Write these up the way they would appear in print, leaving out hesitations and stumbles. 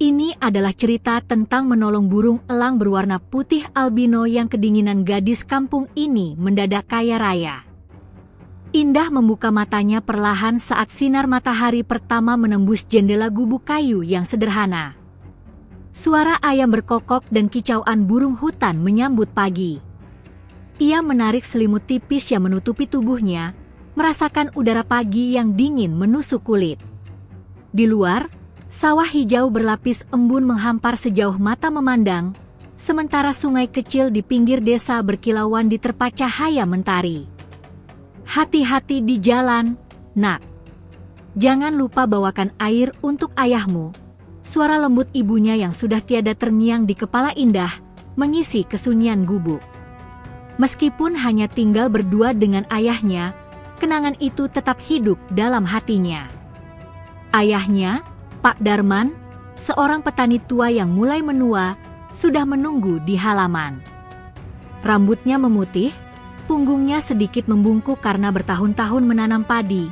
Ini adalah cerita tentang menolong burung elang berwarna putih albino yang kedinginan gadis kampung ini mendadak kaya raya. Indah membuka matanya perlahan saat sinar matahari pertama menembus jendela gubuk kayu yang sederhana. Suara ayam berkokok dan kicauan burung hutan menyambut pagi. Ia menarik selimut tipis yang menutupi tubuhnya, merasakan udara pagi yang dingin menusuk kulit. Di luar, sawah hijau berlapis embun menghampar sejauh mata memandang, sementara sungai kecil di pinggir desa berkilauan di terpa cahaya mentari. Hati-hati di jalan, nak. Jangan lupa bawakan air untuk ayahmu. Suara lembut ibunya yang sudah tiada terngiang di kepala Indah, mengisi kesunyian gubuk. Meskipun hanya tinggal berdua dengan ayahnya, kenangan itu tetap hidup dalam hatinya. Ayahnya, Pak Darman, seorang petani tua yang mulai menua, sudah menunggu di halaman. Rambutnya memutih, punggungnya sedikit membungkuk karena bertahun-tahun menanam padi,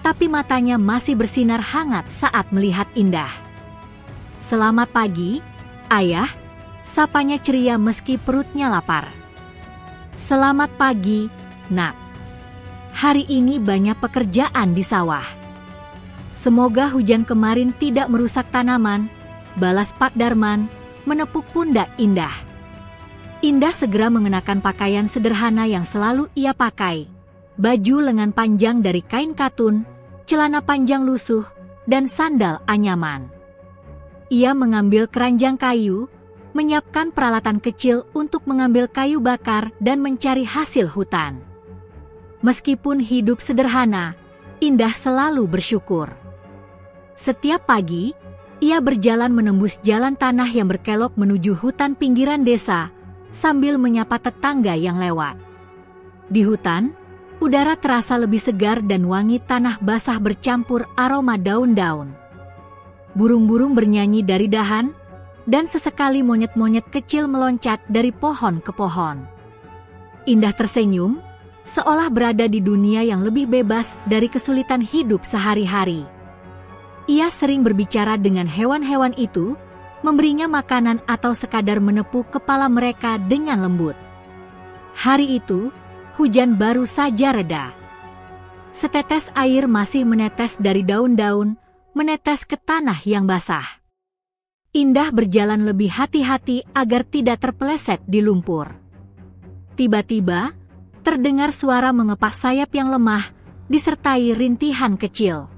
tapi matanya masih bersinar hangat saat melihat Indah. "Selamat pagi, Ayah," sapanya ceria meski perutnya lapar. "Selamat pagi, nak. Hari ini banyak pekerjaan di sawah. Semoga hujan kemarin tidak merusak tanaman," balas Pak Darman, menepuk pundak Indah. Indah segera mengenakan pakaian sederhana yang selalu ia pakai. Baju lengan panjang dari kain katun, celana panjang lusuh, dan sandal anyaman. Ia mengambil keranjang kayu, menyiapkan peralatan kecil untuk mengambil kayu bakar dan mencari hasil hutan. Meskipun hidup sederhana, Indah selalu bersyukur. Setiap pagi, ia berjalan menembus jalan tanah yang berkelok menuju hutan pinggiran desa, sambil menyapa tetangga yang lewat. Di hutan, udara terasa lebih segar dan wangi tanah basah bercampur aroma daun-daun. Burung-burung bernyanyi dari dahan, dan sesekali monyet-monyet kecil meloncat dari pohon ke pohon. Indah tersenyum, seolah berada di dunia yang lebih bebas dari kesulitan hidup sehari-hari. Ia sering berbicara dengan hewan-hewan itu, memberinya makanan atau sekadar menepuk kepala mereka dengan lembut. Hari itu, hujan baru saja reda. Setetes air masih menetes dari daun-daun, menetes ke tanah yang basah. Indah berjalan lebih hati-hati agar tidak terpeleset di lumpur. Tiba-tiba, terdengar suara mengepak sayap yang lemah, disertai rintihan kecil.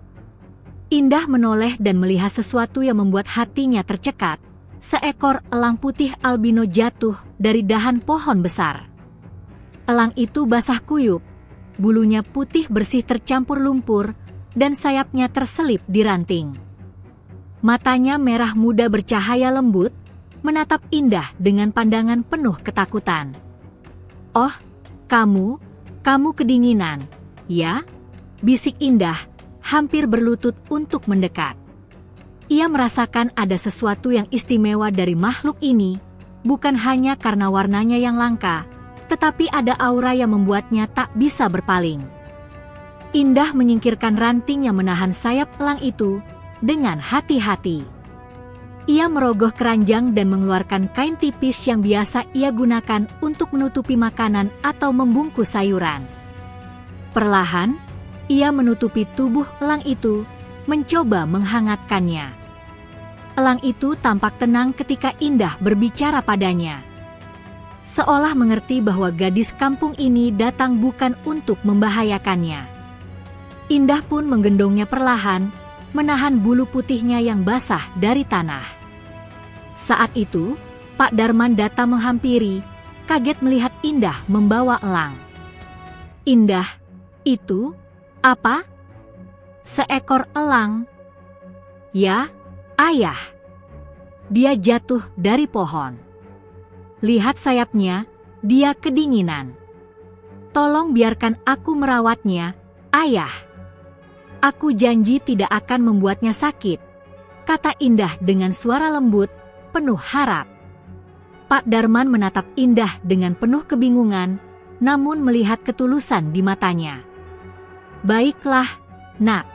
Indah menoleh dan melihat sesuatu yang membuat hatinya tercekat. Seekor elang putih albino jatuh dari dahan pohon besar. Elang itu basah kuyup, bulunya putih bersih tercampur lumpur, dan sayapnya terselip di ranting. Matanya merah muda bercahaya lembut, menatap Indah dengan pandangan penuh ketakutan. "Oh, kamu kedinginan, ya?" bisik Indah, hampir berlutut untuk mendekat. Ia merasakan ada sesuatu yang istimewa dari makhluk ini, bukan hanya karena warnanya yang langka, tetapi ada aura yang membuatnya tak bisa berpaling. Indah menyingkirkan ranting yang menahan sayap elang itu dengan hati-hati. Ia merogoh keranjang dan mengeluarkan kain tipis yang biasa ia gunakan untuk menutupi makanan atau membungkus sayuran. Perlahan, ia menutupi tubuh elang itu, mencoba menghangatkannya. Elang itu tampak tenang ketika Indah berbicara padanya. Seolah mengerti bahwa gadis kampung ini datang bukan untuk membahayakannya. Indah pun menggendongnya perlahan, menahan bulu putihnya yang basah dari tanah. Saat itu, Pak Darman datang menghampiri, kaget melihat Indah membawa elang. "Indah, itu apa?" "Seekor elang." "Ya, Ayah. Dia jatuh dari pohon. Lihat sayapnya, dia kedinginan. Tolong biarkan aku merawatnya, Ayah. Aku janji tidak akan membuatnya sakit," kata Indah dengan suara lembut, penuh harap. Pak Darman menatap Indah dengan penuh kebingungan, namun melihat ketulusan di matanya. "Baiklah, nak.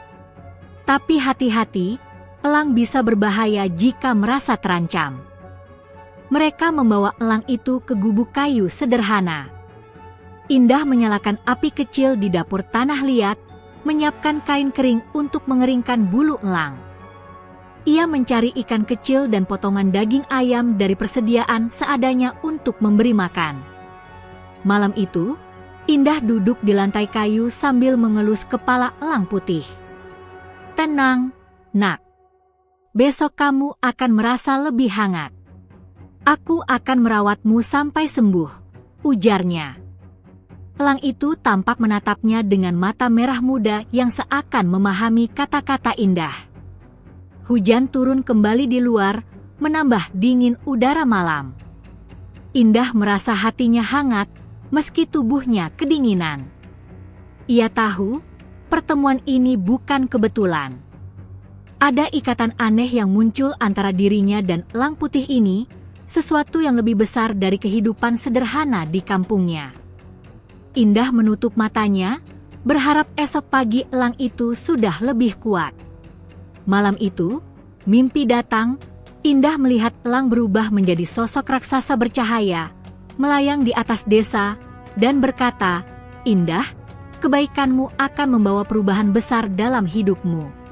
Tapi hati-hati, Elang bisa berbahaya jika merasa terancam. Mereka membawa elang itu ke gubuk kayu sederhana. Indah menyalakan api kecil di dapur tanah liat, menyiapkan kain kering untuk mengeringkan bulu elang. Ia mencari ikan kecil dan potongan daging ayam dari persediaan seadanya untuk memberi makan. Malam itu, Indah duduk di lantai kayu sambil mengelus kepala elang putih. "Tenang, Nak. Besok kamu akan merasa lebih hangat. Aku akan merawatmu sampai sembuh," ujarnya. Elang itu tampak menatapnya dengan mata merah muda yang seakan memahami kata-kata Indah. Hujan turun kembali di luar, menambah dingin udara malam. Indah merasa hatinya hangat, meski tubuhnya kedinginan. Ia tahu, pertemuan ini bukan kebetulan. Ada ikatan aneh yang muncul antara dirinya dan elang putih ini, sesuatu yang lebih besar dari kehidupan sederhana di kampungnya. Indah menutup matanya, berharap esok pagi elang itu sudah lebih kuat. Malam itu, mimpi datang. Indah melihat elang berubah menjadi sosok raksasa bercahaya, melayang di atas desa, dan berkata, "Indah, kebaikanmu akan membawa perubahan besar dalam hidupmu."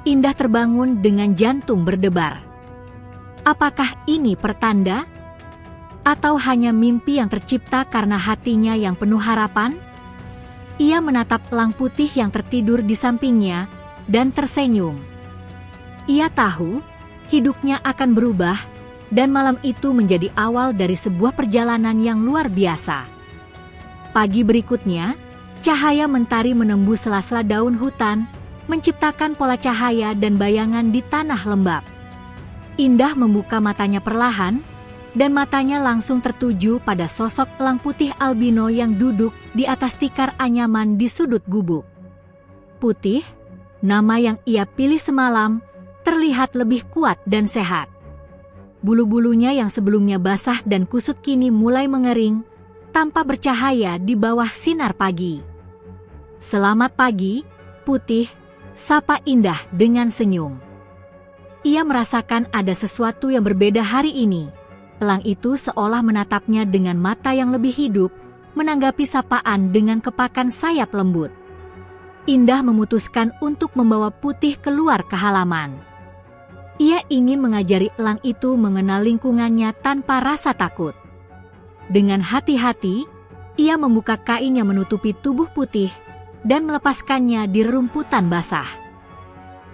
Indah terbangun dengan jantung berdebar. Apakah ini pertanda? Atau hanya mimpi yang tercipta karena hatinya yang penuh harapan? Ia menatap elang putih yang tertidur di sampingnya, dan tersenyum. Ia tahu, hidupnya akan berubah, dan malam itu menjadi awal dari sebuah perjalanan yang luar biasa. Pagi berikutnya, cahaya mentari menembus sela-sela daun hutan, menciptakan pola cahaya dan bayangan di tanah lembab. Indah membuka matanya perlahan, dan matanya langsung tertuju pada sosok elang putih albino yang duduk di atas tikar anyaman di sudut gubuk. Putih, nama yang ia pilih semalam, terlihat lebih kuat dan sehat. Bulu-bulunya yang sebelumnya basah dan kusut kini mulai mengering, tanpa bercahaya di bawah sinar pagi. "Selamat pagi, Putih," sapa Indah dengan senyum. Ia merasakan ada sesuatu yang berbeda hari ini. Elang itu seolah menatapnya dengan mata yang lebih hidup, menanggapi sapaan dengan kepakan sayap lembut. Indah memutuskan untuk membawa Putih keluar ke halaman. Ia ingin mengajari elang itu mengenal lingkungannya tanpa rasa takut. Dengan hati-hati, ia membuka kain yang menutupi tubuh Putih dan melepaskannya di rerumputan basah.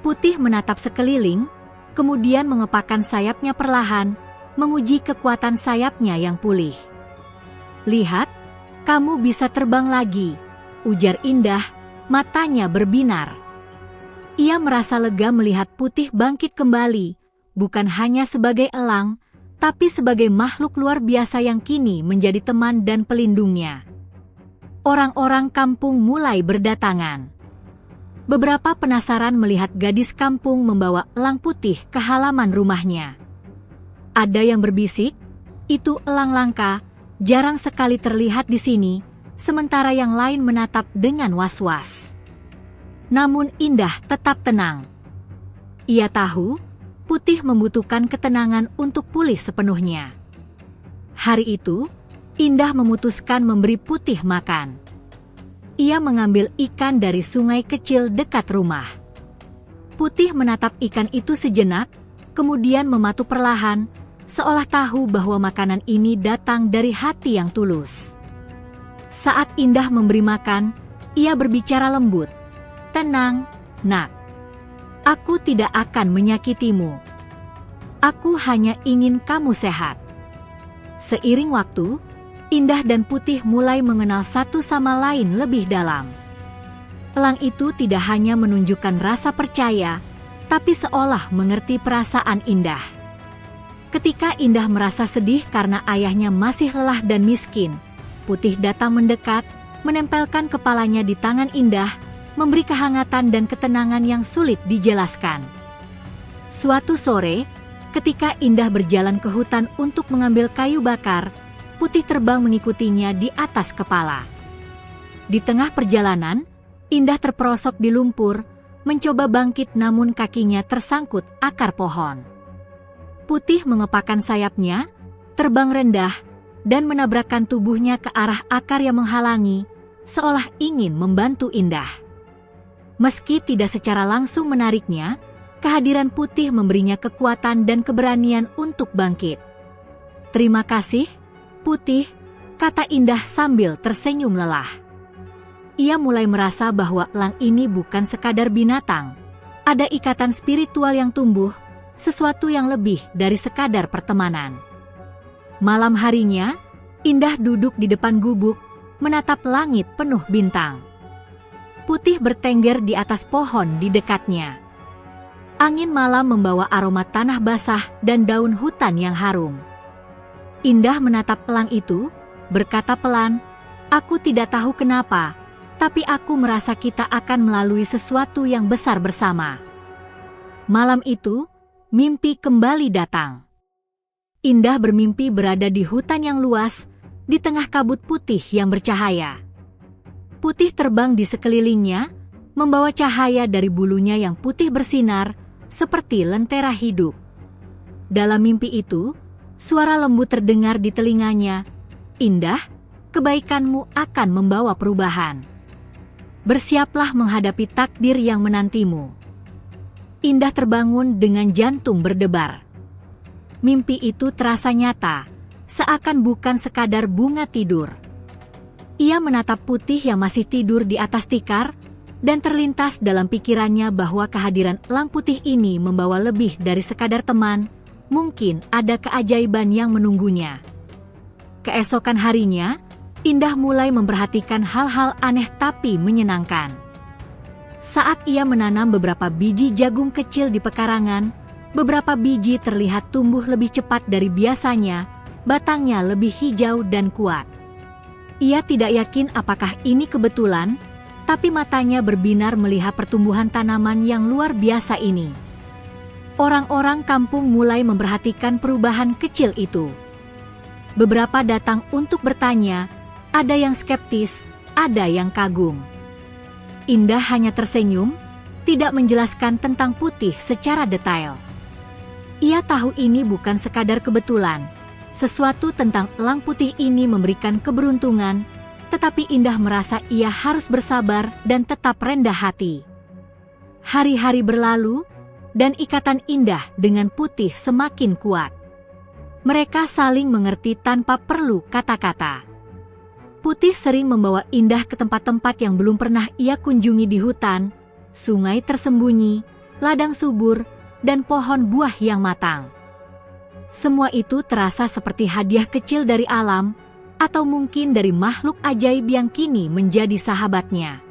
Putih menatap sekeliling, kemudian mengepakkan sayapnya perlahan, menguji kekuatan sayapnya yang pulih. "Lihat, kamu bisa terbang lagi," ujar Indah, matanya berbinar. Ia merasa lega melihat Putih bangkit kembali, bukan hanya sebagai elang, tapi sebagai makhluk luar biasa yang kini menjadi teman dan pelindungnya. Orang-orang kampung mulai berdatangan. Beberapa penasaran melihat gadis kampung membawa elang putih ke halaman rumahnya. Ada yang berbisik, "Itu elang langka, jarang sekali terlihat di sini," sementara yang lain menatap dengan was-was. Namun Indah tetap tenang. Ia tahu, Putih membutuhkan ketenangan untuk pulih sepenuhnya. Hari itu, Indah memutuskan memberi Putih makan. Ia mengambil ikan dari sungai kecil dekat rumah. Putih menatap ikan itu sejenak, kemudian mematu perlahan, seolah tahu bahwa makanan ini datang dari hati yang tulus. Saat Indah memberi makan, ia berbicara lembut. "Tenang, Nak. Aku tidak akan menyakitimu. Aku hanya ingin kamu sehat." Seiring waktu, Indah dan Putih mulai mengenal satu sama lain lebih dalam. Elang itu tidak hanya menunjukkan rasa percaya, tapi seolah mengerti perasaan Indah. Ketika Indah merasa sedih karena ayahnya masih lelah dan miskin, Putih datang mendekat, menempelkan kepalanya di tangan Indah, memberi kehangatan dan ketenangan yang sulit dijelaskan. Suatu sore, ketika Indah berjalan ke hutan untuk mengambil kayu bakar, Putih terbang mengikutinya di atas kepala. Di tengah perjalanan, Indah terperosok di lumpur, mencoba bangkit namun kakinya tersangkut akar pohon. Putih mengepakkan sayapnya, terbang rendah, dan menabrakkan tubuhnya ke arah akar yang menghalangi, seolah ingin membantu Indah. Meski tidak secara langsung menariknya, kehadiran Putih memberinya kekuatan dan keberanian untuk bangkit. "Terima kasih, Putih," kata Indah sambil tersenyum lelah. Ia mulai merasa bahwa elang ini bukan sekadar binatang. Ada ikatan spiritual yang tumbuh, sesuatu yang lebih dari sekadar pertemanan. Malam harinya, Indah duduk di depan gubuk, menatap langit penuh bintang. Putih bertengger di atas pohon di dekatnya. Angin malam membawa aroma tanah basah dan daun hutan yang harum. Indah menatap elang itu, berkata pelan, "Aku tidak tahu kenapa, tapi aku merasa kita akan melalui sesuatu yang besar bersama." Malam itu, mimpi kembali datang. Indah bermimpi berada di hutan yang luas, di tengah kabut putih yang bercahaya. Putih terbang di sekelilingnya, membawa cahaya dari bulunya yang putih bersinar, seperti lentera hidup. Dalam mimpi itu, suara lembut terdengar di telinganya, "Indah, kebaikanmu akan membawa perubahan. Bersiaplah menghadapi takdir yang menantimu." Indah terbangun dengan jantung berdebar. Mimpi itu terasa nyata, seakan bukan sekadar bunga tidur. Ia menatap Putih yang masih tidur di atas tikar, dan terlintas dalam pikirannya bahwa kehadiran elang putih ini membawa lebih dari sekadar teman, mungkin ada keajaiban yang menunggunya. Keesokan harinya, Indah mulai memperhatikan hal-hal aneh tapi menyenangkan. Saat ia menanam beberapa biji jagung kecil di pekarangan, beberapa biji terlihat tumbuh lebih cepat dari biasanya, batangnya lebih hijau dan kuat. Ia tidak yakin apakah ini kebetulan, tapi matanya berbinar melihat pertumbuhan tanaman yang luar biasa ini. Orang-orang kampung mulai memperhatikan perubahan kecil itu. Beberapa datang untuk bertanya, ada yang skeptis, ada yang kagum. Indah hanya tersenyum, tidak menjelaskan tentang Putih secara detail. Ia tahu ini bukan sekadar kebetulan. Sesuatu tentang elang putih ini memberikan keberuntungan, tetapi Indah merasa ia harus bersabar dan tetap rendah hati. Hari-hari berlalu, dan ikatan Indah dengan Putih semakin kuat. Mereka saling mengerti tanpa perlu kata-kata. Putih sering membawa Indah ke tempat-tempat yang belum pernah ia kunjungi di hutan, sungai tersembunyi, ladang subur, dan pohon buah yang matang. Semua itu terasa seperti hadiah kecil dari alam, atau mungkin dari makhluk ajaib yang kini menjadi sahabatnya.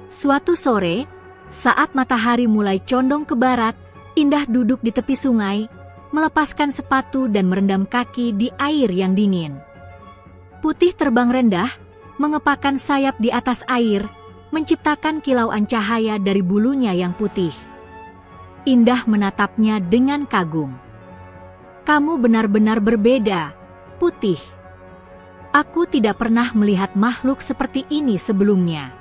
Suatu sore, saat matahari mulai condong ke barat, Indah duduk di tepi sungai, melepaskan sepatu dan merendam kaki di air yang dingin. Putih terbang rendah, mengepakkan sayap di atas air, menciptakan kilauan cahaya dari bulunya yang putih. Indah menatapnya dengan kagum. "Kamu benar-benar berbeda, Putih. Aku tidak pernah melihat makhluk seperti ini sebelumnya."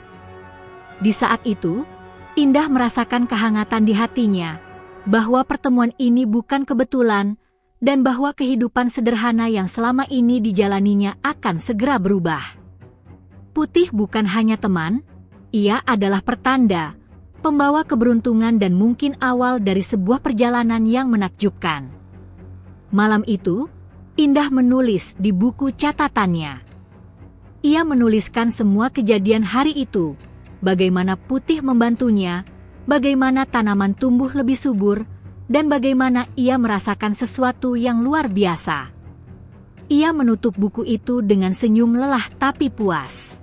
Di saat itu, Indah merasakan kehangatan di hatinya, bahwa pertemuan ini bukan kebetulan, dan bahwa kehidupan sederhana yang selama ini dijalaninya akan segera berubah. Putih bukan hanya teman, ia adalah pertanda, pembawa keberuntungan dan mungkin awal dari sebuah perjalanan yang menakjubkan. Malam itu, Indah menulis di buku catatannya. Ia menuliskan semua kejadian hari itu, bagaimana Putih membantunya, bagaimana tanaman tumbuh lebih subur, dan bagaimana ia merasakan sesuatu yang luar biasa. Ia menutup buku itu dengan senyum lelah tapi puas.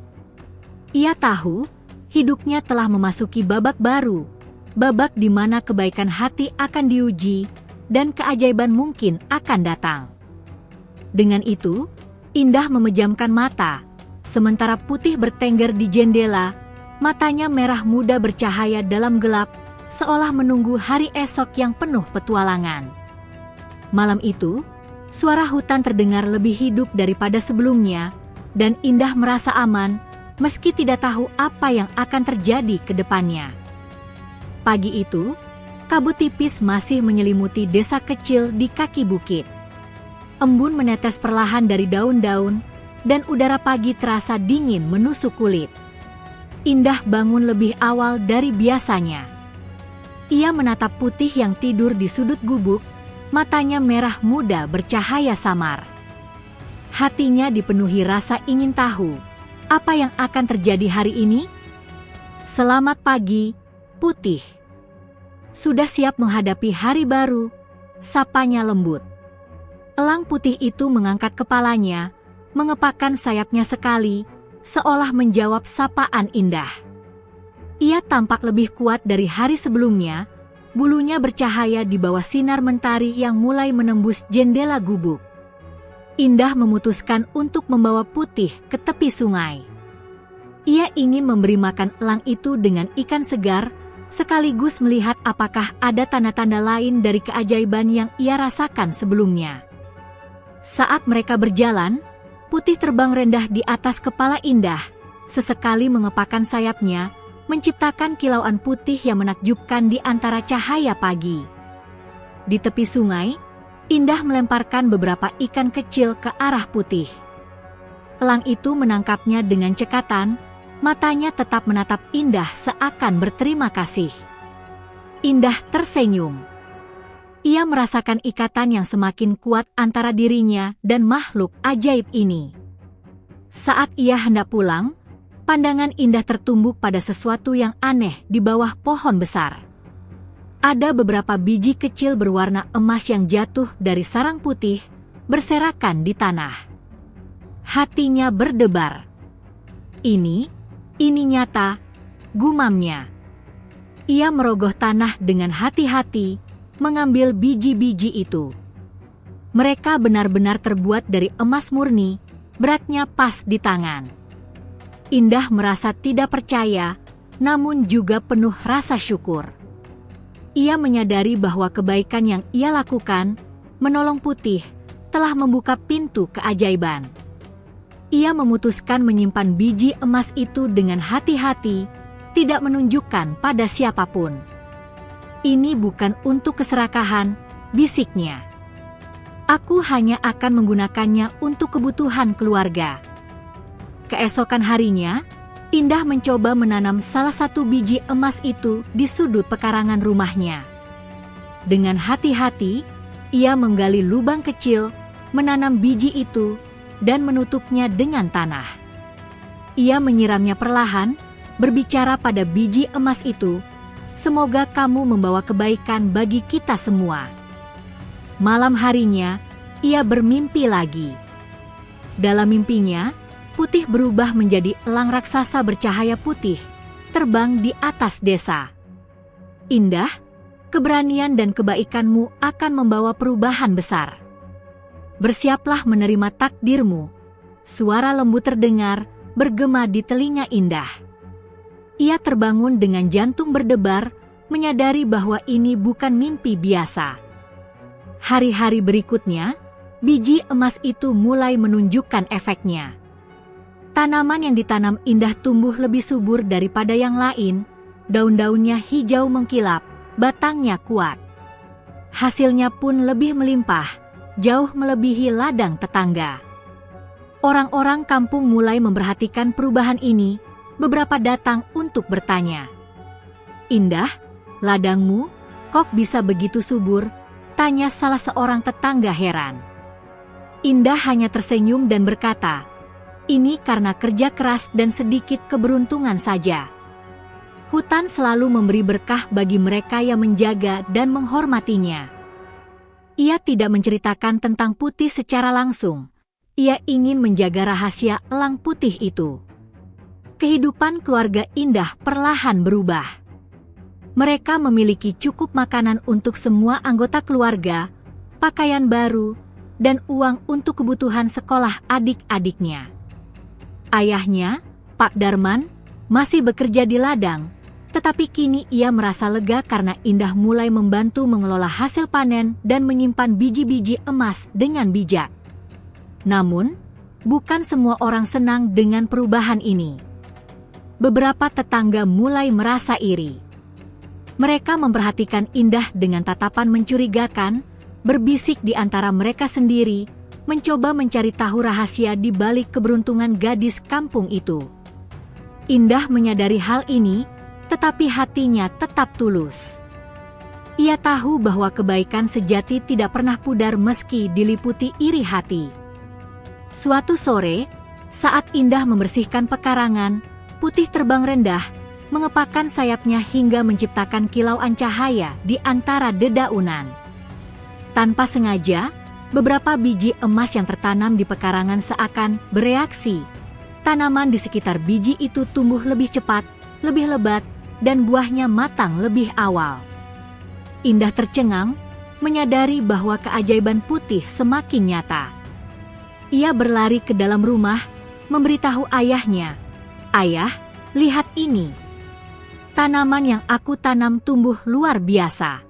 Ia tahu, hidupnya telah memasuki babak baru, babak di mana kebaikan hati akan diuji, dan keajaiban mungkin akan datang. Dengan itu, Indah memejamkan mata, sementara Putih bertengger di jendela, matanya merah muda bercahaya dalam gelap, seolah menunggu hari esok yang penuh petualangan. Malam itu, suara hutan terdengar lebih hidup daripada sebelumnya, dan Indah merasa aman, meski tidak tahu apa yang akan terjadi ke depannya. Pagi itu, kabut tipis masih menyelimuti desa kecil di kaki bukit. Embun menetes perlahan dari daun-daun, dan udara pagi terasa dingin menusuk kulit. Indah bangun lebih awal dari biasanya. Ia menatap Putih yang tidur di sudut gubuk, matanya merah muda bercahaya samar. Hatinya dipenuhi rasa ingin tahu, apa yang akan terjadi hari ini? Selamat pagi, Putih. Sudah siap menghadapi hari baru? Sapanya lembut. Elang putih itu mengangkat kepalanya, mengepakkan sayapnya sekali, seolah menjawab sapaan Indah. Ia tampak lebih kuat dari hari sebelumnya, bulunya bercahaya di bawah sinar mentari yang mulai menembus jendela gubuk. Indah memutuskan untuk membawa Putih ke tepi sungai. Ia ingin memberi makan elang itu dengan ikan segar, sekaligus melihat apakah ada tanda-tanda lain dari keajaiban yang ia rasakan sebelumnya. Saat mereka berjalan, Putih terbang rendah di atas kepala Indah, sesekali mengepakkan sayapnya, menciptakan kilauan putih yang menakjubkan di antara cahaya pagi. Di tepi sungai, Indah melemparkan beberapa ikan kecil ke arah Putih. Elang itu menangkapnya dengan cekatan, matanya tetap menatap Indah seakan berterima kasih. Indah tersenyum. Ia merasakan ikatan yang semakin kuat antara dirinya dan makhluk ajaib ini. Saat ia hendak pulang, pandangan Indah tertumbuk pada sesuatu yang aneh di bawah pohon besar. Ada beberapa biji kecil berwarna emas yang jatuh dari sarang Putih, berserakan di tanah. Hatinya berdebar. Ini nyata, gumamnya. Ia merogoh tanah dengan hati-hati, mengambil biji-biji itu. Mereka benar-benar terbuat dari emas murni, beratnya pas di tangan. Indah merasa tidak percaya, namun juga penuh rasa syukur. Ia menyadari bahwa kebaikan yang ia lakukan, menolong Putih, telah membuka pintu keajaiban. Ia memutuskan menyimpan biji emas itu dengan hati-hati, tidak menunjukkan pada siapapun. Ini bukan untuk keserakahan, bisiknya. Aku hanya akan menggunakannya untuk kebutuhan keluarga. Keesokan harinya, Indah mencoba menanam salah satu biji emas itu di sudut pekarangan rumahnya. Dengan hati-hati, ia menggali lubang kecil, menanam biji itu, dan menutupnya dengan tanah. Ia menyiramnya perlahan, berbicara pada biji emas itu, "Semoga kamu membawa kebaikan bagi kita semua." Malam harinya, ia bermimpi lagi. Dalam mimpinya, Putih berubah menjadi elang raksasa bercahaya putih, terbang di atas desa. Indah, keberanian dan kebaikanmu akan membawa perubahan besar. Bersiaplah menerima takdirmu. Suara lembut terdengar, bergema di telinga Indah. Ia terbangun dengan jantung berdebar, menyadari bahwa ini bukan mimpi biasa. Hari-hari berikutnya, biji emas itu mulai menunjukkan efeknya. Tanaman yang ditanam Indah tumbuh lebih subur daripada yang lain, daun-daunnya hijau mengkilap, batangnya kuat. Hasilnya pun lebih melimpah, jauh melebihi ladang tetangga. Orang-orang kampung mulai memperhatikan perubahan ini, beberapa datang untuk bertanya. "Indah, ladangmu kok bisa begitu subur?" tanya salah seorang tetangga heran. Indah hanya tersenyum dan berkata, "Ini karena kerja keras dan sedikit keberuntungan saja. Hutan selalu memberi berkah bagi mereka yang menjaga dan menghormatinya." Ia tidak menceritakan tentang Putih secara langsung. Ia ingin menjaga rahasia elang putih itu. Kehidupan keluarga Indah perlahan berubah. Mereka memiliki cukup makanan untuk semua anggota keluarga, pakaian baru, dan uang untuk kebutuhan sekolah adik-adiknya. Ayahnya, Pak Darman, masih bekerja di ladang, tetapi kini ia merasa lega karena Indah mulai membantu mengelola hasil panen dan menyimpan biji-biji emas dengan bijak. Namun, bukan semua orang senang dengan perubahan ini. Beberapa tetangga mulai merasa iri. Mereka memperhatikan Indah dengan tatapan mencurigakan, berbisik di antara mereka sendiri, mencoba mencari tahu rahasia di balik keberuntungan gadis kampung itu. Indah menyadari hal ini, tetapi hatinya tetap tulus. Ia tahu bahwa kebaikan sejati tidak pernah pudar meski diliputi iri hati. Suatu sore, saat Indah membersihkan pekarangan, Putih terbang rendah, mengepakkan sayapnya hingga menciptakan kilauan cahaya di antara dedaunan. Tanpa sengaja, beberapa biji emas yang tertanam di pekarangan seakan bereaksi. Tanaman di sekitar biji itu tumbuh lebih cepat, lebih lebat, dan buahnya matang lebih awal. Indah tercengang, menyadari bahwa keajaiban Putih semakin nyata. Ia berlari ke dalam rumah, memberitahu ayahnya, "Ayah, lihat ini. Tanaman yang aku tanam tumbuh luar biasa.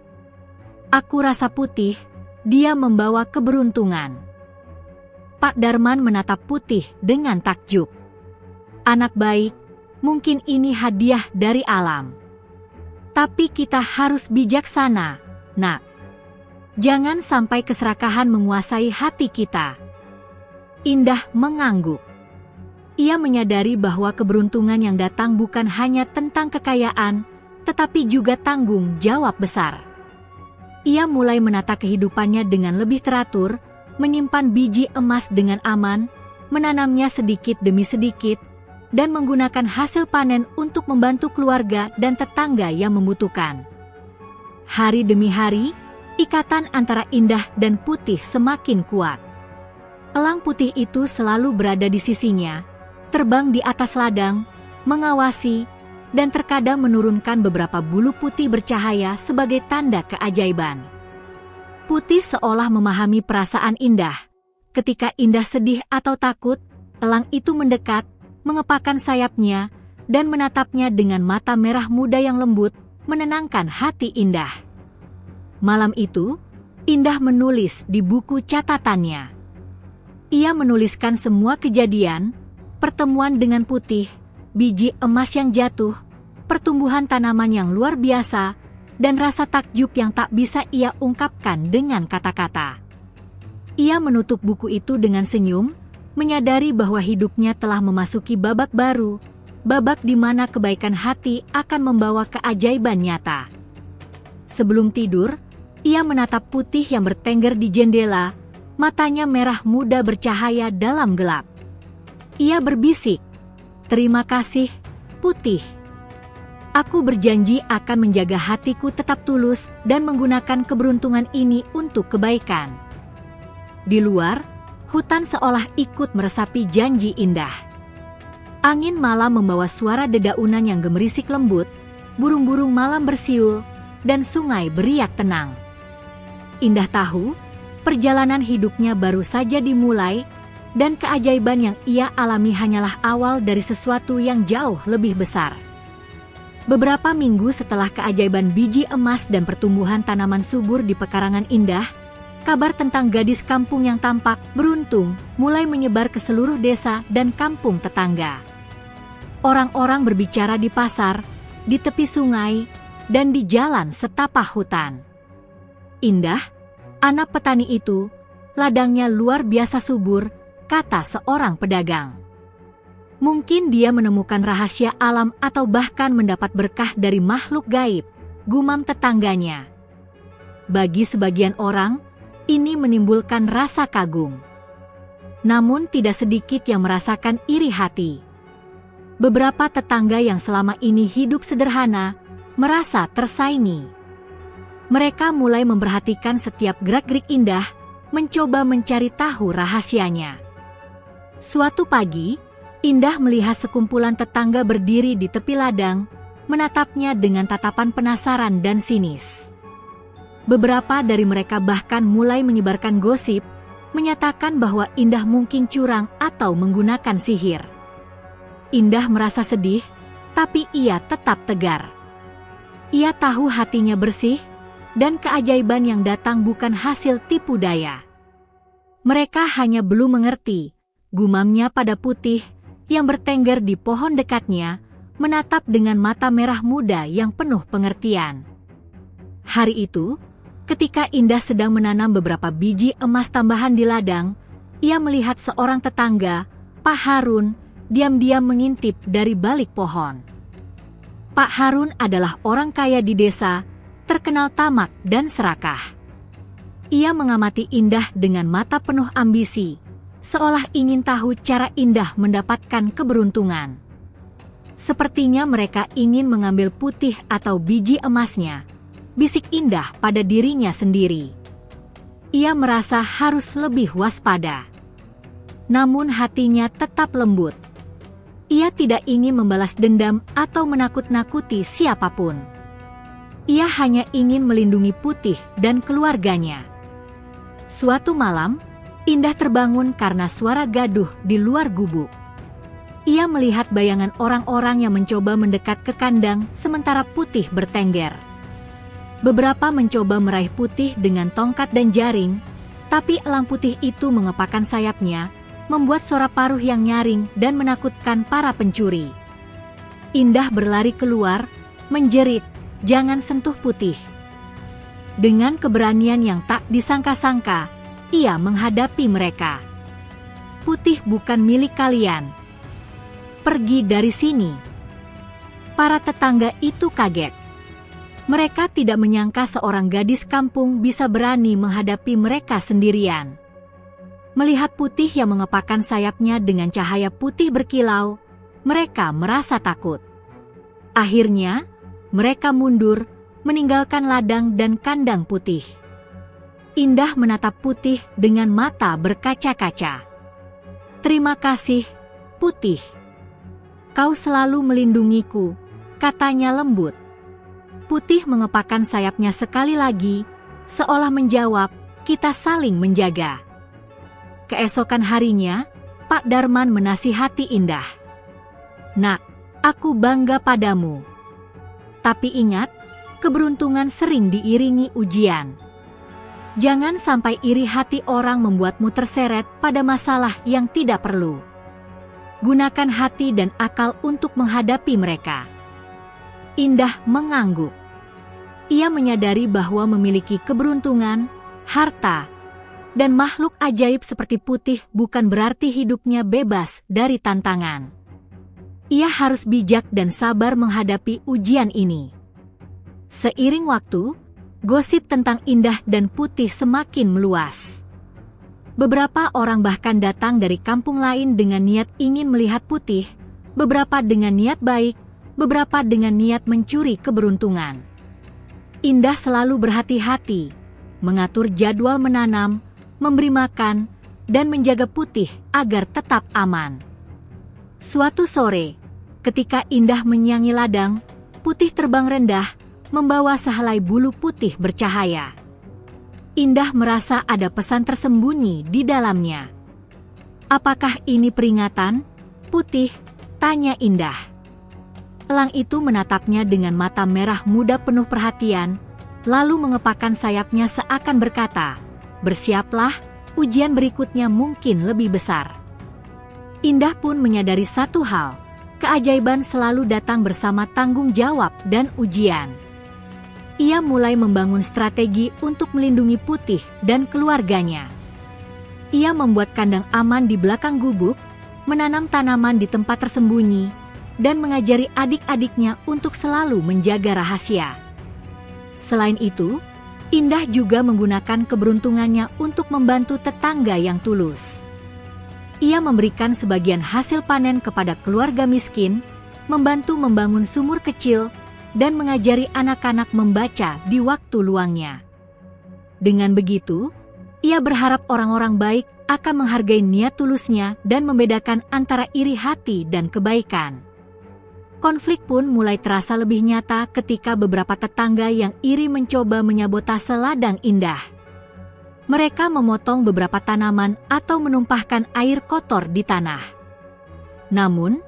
Aku rasa Putih, dia membawa keberuntungan." Pak Darman menatap Putih dengan takjub. "Anak baik, mungkin ini hadiah dari alam. Tapi kita harus bijaksana, Nak. Jangan sampai keserakahan menguasai hati kita." Indah mengangguk. Ia menyadari bahwa keberuntungan yang datang bukan hanya tentang kekayaan, tetapi juga tanggung jawab besar. Ia mulai menata kehidupannya dengan lebih teratur, menyimpan biji emas dengan aman, menanamnya sedikit demi sedikit, dan menggunakan hasil panen untuk membantu keluarga dan tetangga yang membutuhkan. Hari demi hari, ikatan antara Indah dan Putih semakin kuat. Elang putih itu selalu berada di sisinya, terbang di atas ladang, mengawasi, dan terkadang menurunkan beberapa bulu putih bercahaya sebagai tanda keajaiban. Putih seolah memahami perasaan Indah. Ketika Indah sedih atau takut, elang itu mendekat, mengepakkan sayapnya, dan menatapnya dengan mata merah muda yang lembut, menenangkan hati Indah. Malam itu, Indah menulis di buku catatannya. Ia menuliskan semua kejadian, pertemuan dengan Putih, biji emas yang jatuh, pertumbuhan tanaman yang luar biasa, dan rasa takjub yang tak bisa ia ungkapkan dengan kata-kata. Ia menutup buku itu dengan senyum, menyadari bahwa hidupnya telah memasuki babak baru, babak di mana kebaikan hati akan membawa keajaiban nyata. Sebelum tidur, ia menatap Putih yang bertengger di jendela, matanya merah muda bercahaya dalam gelap. Ia berbisik, "Terima kasih, Putih. Aku berjanji akan menjaga hatiku tetap tulus dan menggunakan keberuntungan ini untuk kebaikan." Di luar, hutan seolah ikut meresapi janji Indah. Angin malam membawa suara dedaunan yang gemerisik lembut, burung-burung malam bersiul, dan sungai beriak tenang. Indah tahu, perjalanan hidupnya baru saja dimulai, dan keajaiban yang ia alami hanyalah awal dari sesuatu yang jauh lebih besar. Beberapa minggu setelah keajaiban biji emas dan pertumbuhan tanaman subur di pekarangan Indah, kabar tentang gadis kampung yang tampak beruntung mulai menyebar ke seluruh desa dan kampung tetangga. Orang-orang berbicara di pasar, di tepi sungai, dan di jalan setapak hutan. Indah, anak petani itu, ladangnya luar biasa subur, kata seorang pedagang. Mungkin dia menemukan rahasia alam atau bahkan mendapat berkah dari makhluk gaib, gumam tetangganya. Bagi sebagian orang, ini menimbulkan rasa kagum. Namun tidak sedikit yang merasakan iri hati. Beberapa tetangga yang selama ini hidup sederhana, merasa tersaingi. Mereka mulai memperhatikan setiap gerak-gerik Indah, mencoba mencari tahu rahasianya. Suatu pagi, Indah melihat sekumpulan tetangga berdiri di tepi ladang, menatapnya dengan tatapan penasaran dan sinis. Beberapa dari mereka bahkan mulai menyebarkan gosip, menyatakan bahwa Indah mungkin curang atau menggunakan sihir. Indah merasa sedih, tapi ia tetap tegar. Ia tahu hatinya bersih, dan keajaiban yang datang bukan hasil tipu daya. Mereka hanya belum mengerti, gumamnya pada Putih, yang bertengger di pohon dekatnya, menatap dengan mata merah muda yang penuh pengertian. Hari itu, ketika Indah sedang menanam beberapa biji emas tambahan di ladang, ia melihat seorang tetangga, Pak Harun, diam-diam mengintip dari balik pohon. Pak Harun adalah orang kaya di desa, terkenal tamak dan serakah. Ia mengamati Indah dengan mata penuh ambisi, seolah ingin tahu cara Indah mendapatkan keberuntungan. Sepertinya mereka ingin mengambil putih atau biji emasnya, bisik Indah pada dirinya sendiri. Ia merasa harus lebih waspada. Namun hatinya tetap lembut. Ia tidak ingin membalas dendam atau menakut-nakuti siapapun. Ia hanya ingin melindungi Putih dan keluarganya. Suatu malam, Indah terbangun karena suara gaduh di luar gubuk. Ia melihat bayangan orang-orang yang mencoba mendekat ke kandang sementara Putih bertengger. Beberapa mencoba meraih Putih dengan tongkat dan jaring, tapi elang putih itu mengepakkan sayapnya, membuat suara paruh yang nyaring dan menakutkan para pencuri. Indah berlari keluar, menjerit, "Jangan sentuh Putih!" Dengan keberanian yang tak disangka-sangka, ia menghadapi mereka. "Putih bukan milik kalian. Pergi dari sini!" Para tetangga itu kaget. Mereka tidak menyangka seorang gadis kampung bisa berani menghadapi mereka sendirian. Melihat Putih yang mengepakkan sayapnya dengan cahaya putih berkilau, mereka merasa takut. Akhirnya, mereka mundur, meninggalkan ladang dan kandang Putih. Indah menatap Putih dengan mata berkaca-kaca. "Terima kasih, Putih. Kau selalu melindungiku," katanya lembut. Putih mengepakkan sayapnya sekali lagi, seolah menjawab, "Kita saling menjaga." Keesokan harinya, Pak Darman menasihati Indah. "Nak, aku bangga padamu. Tapi ingat, keberuntungan sering diiringi ujian. Jangan sampai iri hati orang membuatmu terseret pada masalah yang tidak perlu. Gunakan hati dan akal untuk menghadapi mereka." Indah mengangguk. Ia menyadari bahwa memiliki keberuntungan, harta, dan makhluk ajaib seperti Putih bukan berarti hidupnya bebas dari tantangan. Ia harus bijak dan sabar menghadapi ujian ini. Seiring waktu, gosip tentang Indah dan Putih semakin meluas. Beberapa orang bahkan datang dari kampung lain dengan niat ingin melihat Putih, beberapa dengan niat baik, beberapa dengan niat mencuri keberuntungan. Indah selalu berhati-hati, mengatur jadwal menanam, memberi makan, dan menjaga Putih agar tetap aman. Suatu sore, ketika Indah menyiangi ladang, Putih terbang rendah, membawa sehelai bulu putih bercahaya. Indah merasa ada pesan tersembunyi di dalamnya. "Apakah ini peringatan, Putih?" tanya Indah. Elang itu menatapnya dengan mata merah muda penuh perhatian, lalu mengepakkan sayapnya seakan berkata, "Bersiaplah, ujian berikutnya mungkin lebih besar." Indah pun menyadari satu hal, keajaiban selalu datang bersama tanggung jawab dan ujian. Ia mulai membangun strategi untuk melindungi Putih dan keluarganya. Ia membuat kandang aman di belakang gubuk, menanam tanaman di tempat tersembunyi, dan mengajari adik-adiknya untuk selalu menjaga rahasia. Selain itu, Indah juga menggunakan keberuntungannya untuk membantu tetangga yang tulus. Ia memberikan sebagian hasil panen kepada keluarga miskin, membantu membangun sumur kecil, dan mengajari anak-anak membaca di waktu luangnya. Dengan begitu, ia berharap orang-orang baik akan menghargai niat tulusnya dan membedakan antara iri hati dan kebaikan. Konflik pun mulai terasa lebih nyata ketika beberapa tetangga yang iri mencoba menyabotase ladang Indah. Mereka memotong beberapa tanaman atau menumpahkan air kotor di tanah. Namun,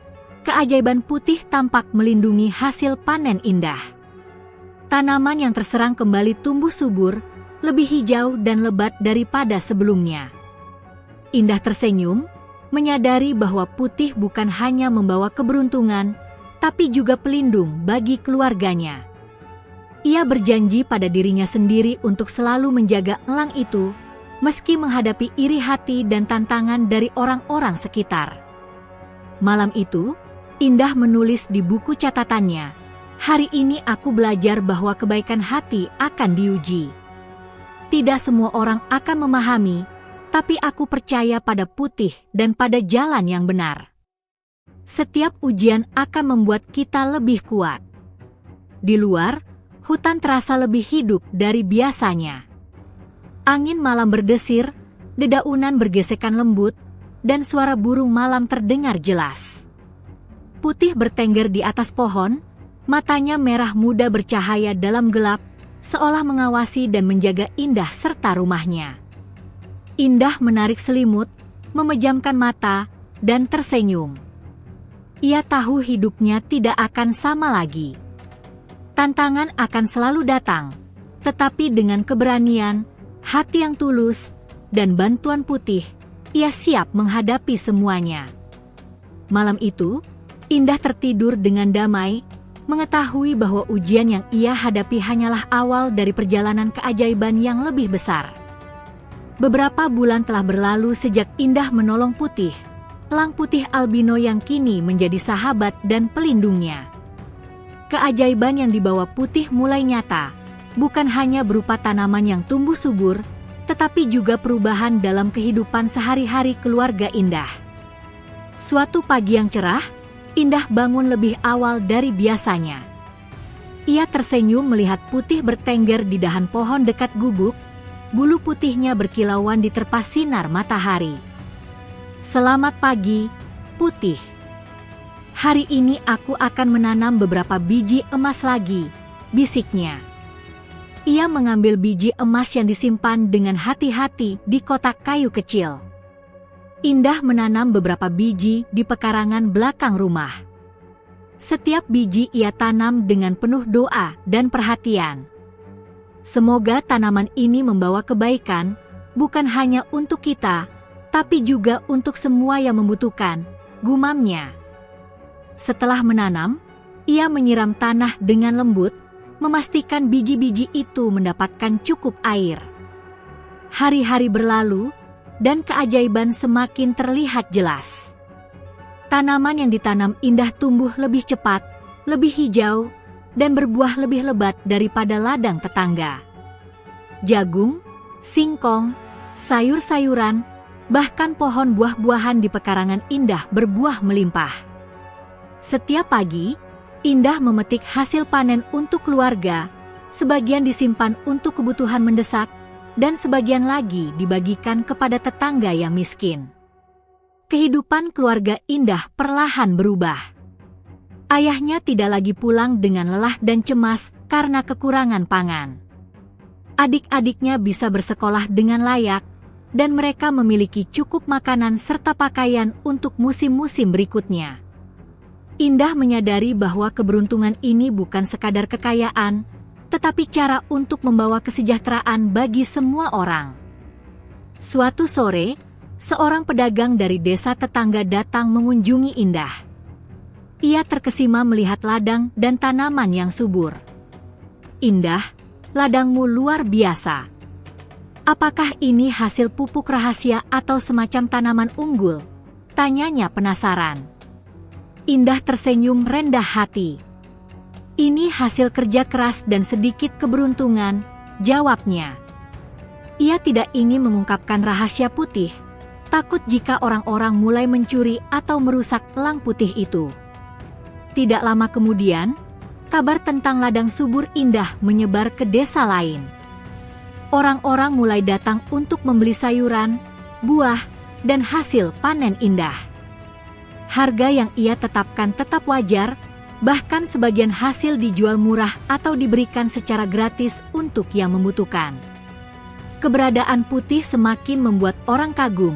keajaiban Putih tampak melindungi hasil panen Indah. Tanaman yang terserang kembali tumbuh subur, lebih hijau dan lebat daripada sebelumnya. Indah tersenyum, menyadari bahwa Putih bukan hanya membawa keberuntungan, tapi juga pelindung bagi keluarganya. Ia berjanji pada dirinya sendiri untuk selalu menjaga elang itu, meski menghadapi iri hati dan tantangan dari orang-orang sekitar. Malam itu, Indah menulis di buku catatannya, "Hari ini aku belajar bahwa kebaikan hati akan diuji. Tidak semua orang akan memahami, tapi aku percaya pada Putih dan pada jalan yang benar. Setiap ujian akan membuat kita lebih kuat." Di luar, hutan terasa lebih hidup dari biasanya. Angin malam berdesir, dedaunan bergesekan lembut, dan suara burung malam terdengar jelas. Putih bertengger di atas pohon, matanya merah muda bercahaya dalam gelap, seolah mengawasi dan menjaga Indah serta rumahnya. Indah menarik selimut, memejamkan mata, dan tersenyum. Ia tahu hidupnya tidak akan sama lagi. Tantangan akan selalu datang, tetapi dengan keberanian, hati yang tulus, dan bantuan Putih, ia siap menghadapi semuanya. Malam itu, Indah tertidur dengan damai, mengetahui bahwa ujian yang ia hadapi hanyalah awal dari perjalanan keajaiban yang lebih besar. Beberapa bulan telah berlalu sejak Indah menolong Putih, elang putih albino yang kini menjadi sahabat dan pelindungnya. Keajaiban yang dibawa Putih mulai nyata, bukan hanya berupa tanaman yang tumbuh subur, tetapi juga perubahan dalam kehidupan sehari-hari keluarga Indah. Suatu pagi yang cerah, Indah bangun lebih awal dari biasanya. Ia tersenyum melihat Putih bertengger di dahan pohon dekat gubuk, bulu putihnya berkilauan diterpa sinar matahari. "Selamat pagi, Putih. Hari ini aku akan menanam beberapa biji emas lagi," bisiknya. Ia mengambil biji emas yang disimpan dengan hati-hati di kotak kayu kecil. Indah menanam beberapa biji di pekarangan belakang rumah. Setiap biji ia tanam dengan penuh doa dan perhatian. Semoga tanaman ini membawa kebaikan, bukan hanya untuk kita, tapi juga untuk semua yang membutuhkan, gumamnya. Setelah menanam, ia menyiram tanah dengan lembut, memastikan biji-biji itu mendapatkan cukup air. Hari-hari berlalu, dan keajaiban semakin terlihat jelas. Tanaman yang ditanam Indah tumbuh lebih cepat, lebih hijau, dan berbuah lebih lebat daripada ladang tetangga. Jagung, singkong, sayur-sayuran, bahkan pohon buah-buahan di pekarangan Indah berbuah melimpah. Setiap pagi, Indah memetik hasil panen untuk keluarga, sebagian disimpan untuk kebutuhan mendesak, dan sebagian lagi dibagikan kepada tetangga yang miskin. Kehidupan keluarga Indah perlahan berubah. Ayahnya tidak lagi pulang dengan lelah dan cemas karena kekurangan pangan. Adik-adiknya bisa bersekolah dengan layak, dan mereka memiliki cukup makanan serta pakaian untuk musim-musim berikutnya. Indah menyadari bahwa keberuntungan ini bukan sekadar kekayaan, tetapi cara untuk membawa kesejahteraan bagi semua orang. Suatu sore, seorang pedagang dari desa tetangga datang mengunjungi Indah. Ia terkesima melihat ladang dan tanaman yang subur. "Indah, ladangmu luar biasa. Apakah ini hasil pupuk rahasia atau semacam tanaman unggul?" tanyanya penasaran. Indah tersenyum rendah hati. "Ini hasil kerja keras dan sedikit keberuntungan," jawabnya. Ia tidak ingin mengungkapkan rahasia Putih, takut jika orang-orang mulai mencuri atau merusak elang putih itu. Tidak lama kemudian, kabar tentang ladang subur Indah menyebar ke desa lain. Orang-orang mulai datang untuk membeli sayuran, buah, dan hasil panen Indah. Harga yang ia tetapkan tetap wajar, bahkan sebagian hasil dijual murah atau diberikan secara gratis untuk yang membutuhkan. Keberadaan Putih semakin membuat orang kagum.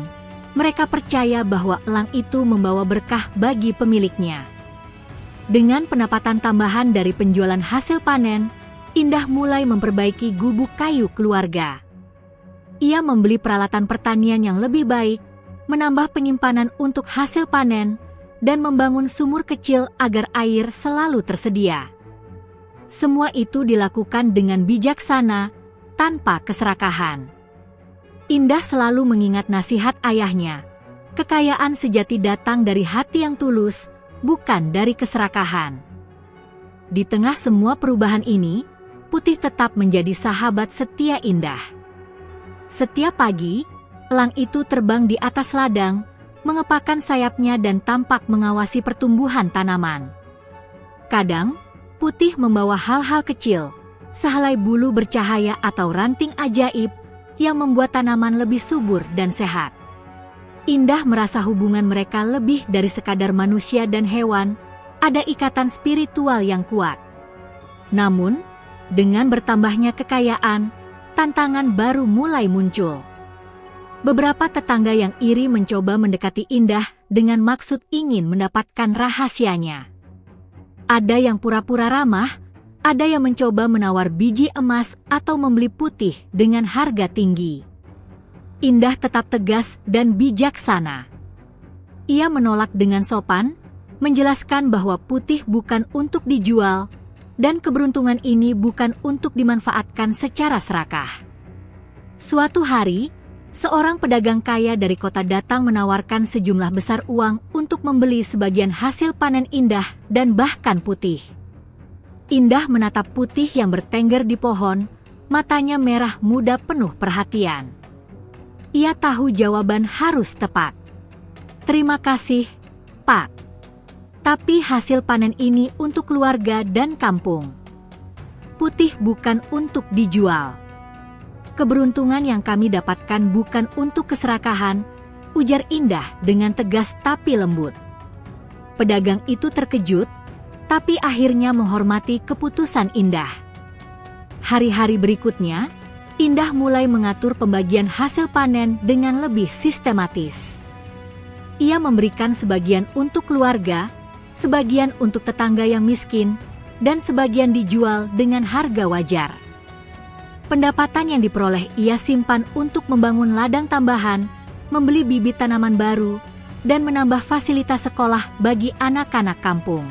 Mereka percaya bahwa elang itu membawa berkah bagi pemiliknya. Dengan pendapatan tambahan dari penjualan hasil panen, Indah mulai memperbaiki gubuk kayu keluarga. Ia membeli peralatan pertanian yang lebih baik, menambah penyimpanan untuk hasil panen, dan membangun sumur kecil agar air selalu tersedia. Semua itu dilakukan dengan bijaksana, tanpa keserakahan. Indah selalu mengingat nasihat ayahnya. Kekayaan sejati datang dari hati yang tulus, bukan dari keserakahan. Di tengah semua perubahan ini, Putih tetap menjadi sahabat setia Indah. Setiap pagi, elang itu terbang di atas ladang, mengepakkan sayapnya dan tampak mengawasi pertumbuhan tanaman. Kadang, Putih membawa hal-hal kecil, sehelai bulu bercahaya atau ranting ajaib yang membuat tanaman lebih subur dan sehat. Indah merasa hubungan mereka lebih dari sekadar manusia dan hewan, ada ikatan spiritual yang kuat. Namun, dengan bertambahnya kekayaan, tantangan baru mulai muncul. Beberapa tetangga yang iri mencoba mendekati Indah dengan maksud ingin mendapatkan rahasianya. Ada yang pura-pura ramah, ada yang mencoba menawar biji emas atau membeli Putih dengan harga tinggi. Indah tetap tegas dan bijaksana. Ia menolak dengan sopan, menjelaskan bahwa Putih bukan untuk dijual, dan keberuntungan ini bukan untuk dimanfaatkan secara serakah. Suatu hari, seorang pedagang kaya dari kota datang menawarkan sejumlah besar uang untuk membeli sebagian hasil panen Indah dan bahkan Putih. Indah menatap Putih yang bertengger di pohon, matanya merah muda penuh perhatian. Ia tahu jawaban harus tepat. "Terima kasih, Pak. Tapi hasil panen ini untuk keluarga dan kampung. Putih bukan untuk dijual. Keberuntungan yang kami dapatkan bukan untuk keserakahan," ujar Indah dengan tegas tapi lembut. Pedagang itu terkejut, tapi akhirnya menghormati keputusan Indah. Hari-hari berikutnya, Indah mulai mengatur pembagian hasil panen dengan lebih sistematis. Ia memberikan sebagian untuk keluarga, sebagian untuk tetangga yang miskin, dan sebagian dijual dengan harga wajar. Pendapatan yang diperoleh ia simpan untuk membangun ladang tambahan, membeli bibit tanaman baru, dan menambah fasilitas sekolah bagi anak-anak kampung.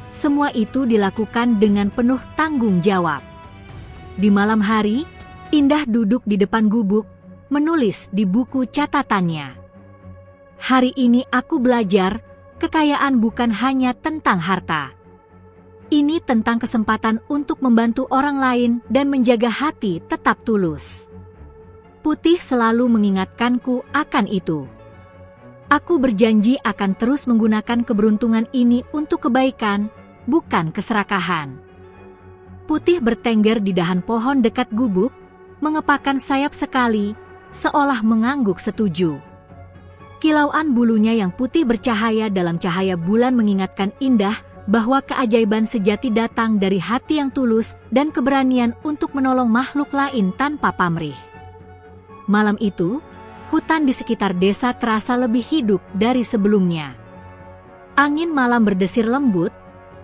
Semua itu dilakukan dengan penuh tanggung jawab. Di malam hari, Indah duduk di depan gubuk, menulis di buku catatannya. "Hari ini aku belajar, kekayaan bukan hanya tentang harta. Ini tentang kesempatan untuk membantu orang lain dan menjaga hati tetap tulus. Putih selalu mengingatkanku akan itu. Aku berjanji akan terus menggunakan keberuntungan ini untuk kebaikan, bukan keserakahan." Putih bertengger di dahan pohon dekat gubuk, mengepakkan sayap sekali, seolah mengangguk setuju. Kilauan bulunya yang putih bercahaya dalam cahaya bulan mengingatkan Indah bahwa keajaiban sejati datang dari hati yang tulus dan keberanian untuk menolong makhluk lain tanpa pamrih. Malam itu, hutan di sekitar desa terasa lebih hidup dari sebelumnya. Angin malam berdesir lembut,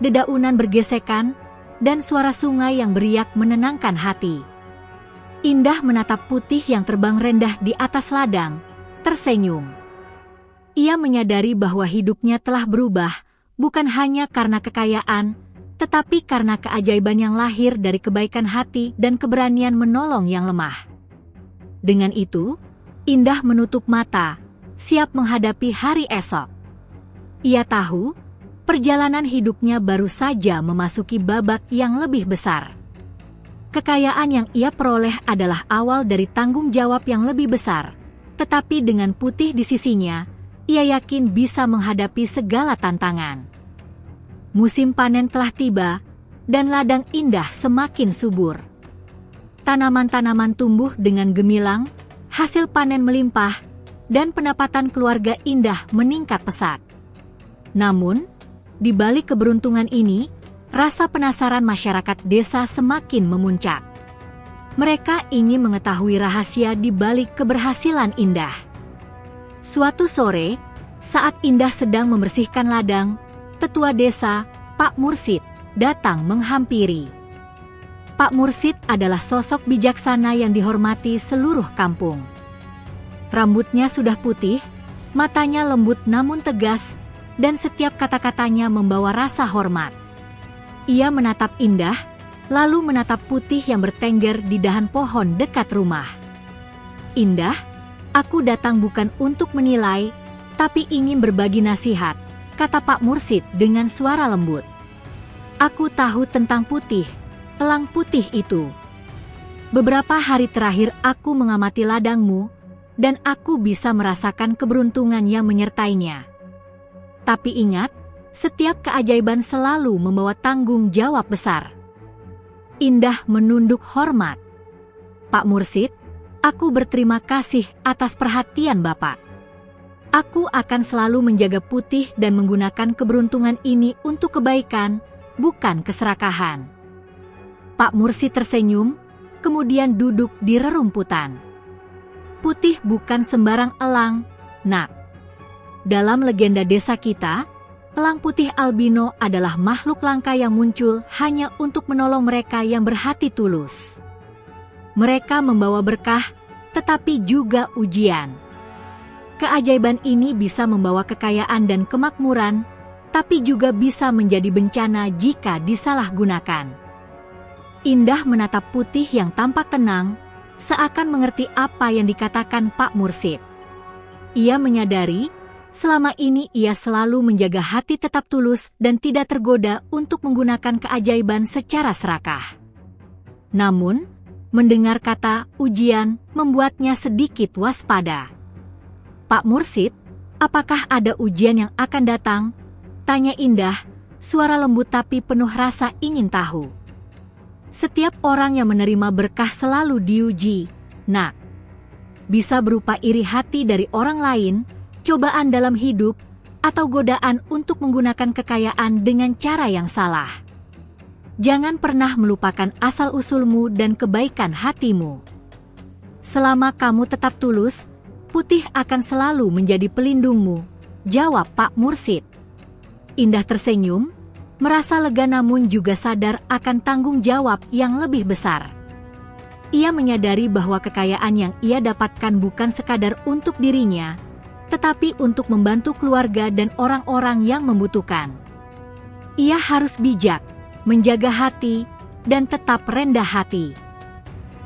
dedaunan bergesekan, dan suara sungai yang beriak menenangkan hati. Indah menatap Putih yang terbang rendah di atas ladang, tersenyum. Ia menyadari bahwa hidupnya telah berubah, bukan hanya karena kekayaan, tetapi karena keajaiban yang lahir dari kebaikan hati dan keberanian menolong yang lemah. Dengan itu, Indah menutup mata, siap menghadapi hari esok. Ia tahu, perjalanan hidupnya baru saja memasuki babak yang lebih besar. Kekayaan yang ia peroleh adalah awal dari tanggung jawab yang lebih besar, tetapi dengan Putih di sisinya, ia yakin bisa menghadapi segala tantangan. Musim panen telah tiba, dan ladang Indah semakin subur. Tanaman-tanaman tumbuh dengan gemilang, hasil panen melimpah, dan pendapatan keluarga Indah meningkat pesat. Namun, di balik keberuntungan ini, rasa penasaran masyarakat desa semakin memuncak. Mereka ingin mengetahui rahasia di balik keberhasilan Indah. Suatu sore, saat Indah sedang membersihkan ladang, tetua desa, Pak Mursid, datang menghampiri. Pak Mursid adalah sosok bijaksana yang dihormati seluruh kampung. Rambutnya sudah putih, matanya lembut namun tegas, dan setiap kata-katanya membawa rasa hormat. Ia menatap Indah, lalu menatap Putih yang bertengger di dahan pohon dekat rumah. "Indah, aku datang bukan untuk menilai, tapi ingin berbagi nasihat," kata Pak Mursid dengan suara lembut. "Aku tahu tentang Putih, elang putih itu. Beberapa hari terakhir aku mengamati ladangmu, dan aku bisa merasakan keberuntungan yang menyertainya. Tapi ingat, setiap keajaiban selalu membawa tanggung jawab besar." Indah menunduk hormat. "Pak Mursid, aku berterima kasih atas perhatian Bapak. Aku akan selalu menjaga Putih dan menggunakan keberuntungan ini untuk kebaikan, bukan keserakahan." Pak Mursid tersenyum, kemudian duduk di rerumputan. "Putih bukan sembarang elang, Nak. Dalam legenda desa kita, elang putih albino adalah makhluk langka yang muncul hanya untuk menolong mereka yang berhati tulus. Mereka membawa berkah, tetapi juga ujian. Keajaiban ini bisa membawa kekayaan dan kemakmuran, tapi juga bisa menjadi bencana jika disalahgunakan." Indah menatap Putih yang tampak tenang, seakan mengerti apa yang dikatakan Pak Mursid. Ia menyadari, selama ini ia selalu menjaga hati tetap tulus dan tidak tergoda untuk menggunakan keajaiban secara serakah. Namun, mendengar kata ujian membuatnya sedikit waspada. "Pak Mursid, apakah ada ujian yang akan datang?" tanya Indah, suara lembut tapi penuh rasa ingin tahu. "Setiap orang yang menerima berkah selalu diuji, Nak. Bisa berupa iri hati dari orang lain, cobaan dalam hidup, atau godaan untuk menggunakan kekayaan dengan cara yang salah. Jangan pernah melupakan asal-usulmu dan kebaikan hatimu. Selama kamu tetap tulus, Putih akan selalu menjadi pelindungmu," jawab Pak Mursid. Indah tersenyum, merasa lega namun juga sadar akan tanggung jawab yang lebih besar. Ia menyadari bahwa kekayaan yang ia dapatkan bukan sekadar untuk dirinya, tetapi untuk membantu keluarga dan orang-orang yang membutuhkan. Ia harus bijak, menjaga hati, dan tetap rendah hati.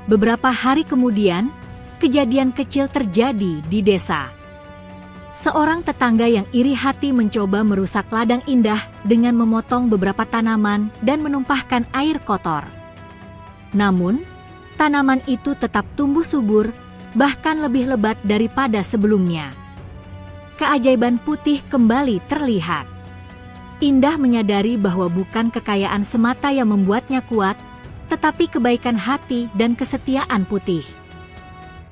Beberapa hari kemudian, kejadian kecil terjadi di desa. Seorang tetangga yang iri hati mencoba merusak ladang Indah dengan memotong beberapa tanaman dan menumpahkan air kotor. Namun, tanaman itu tetap tumbuh subur, bahkan lebih lebat daripada sebelumnya. Keajaiban Putih kembali terlihat. Indah menyadari bahwa bukan kekayaan semata yang membuatnya kuat, tetapi kebaikan hati dan kesetiaan Putih.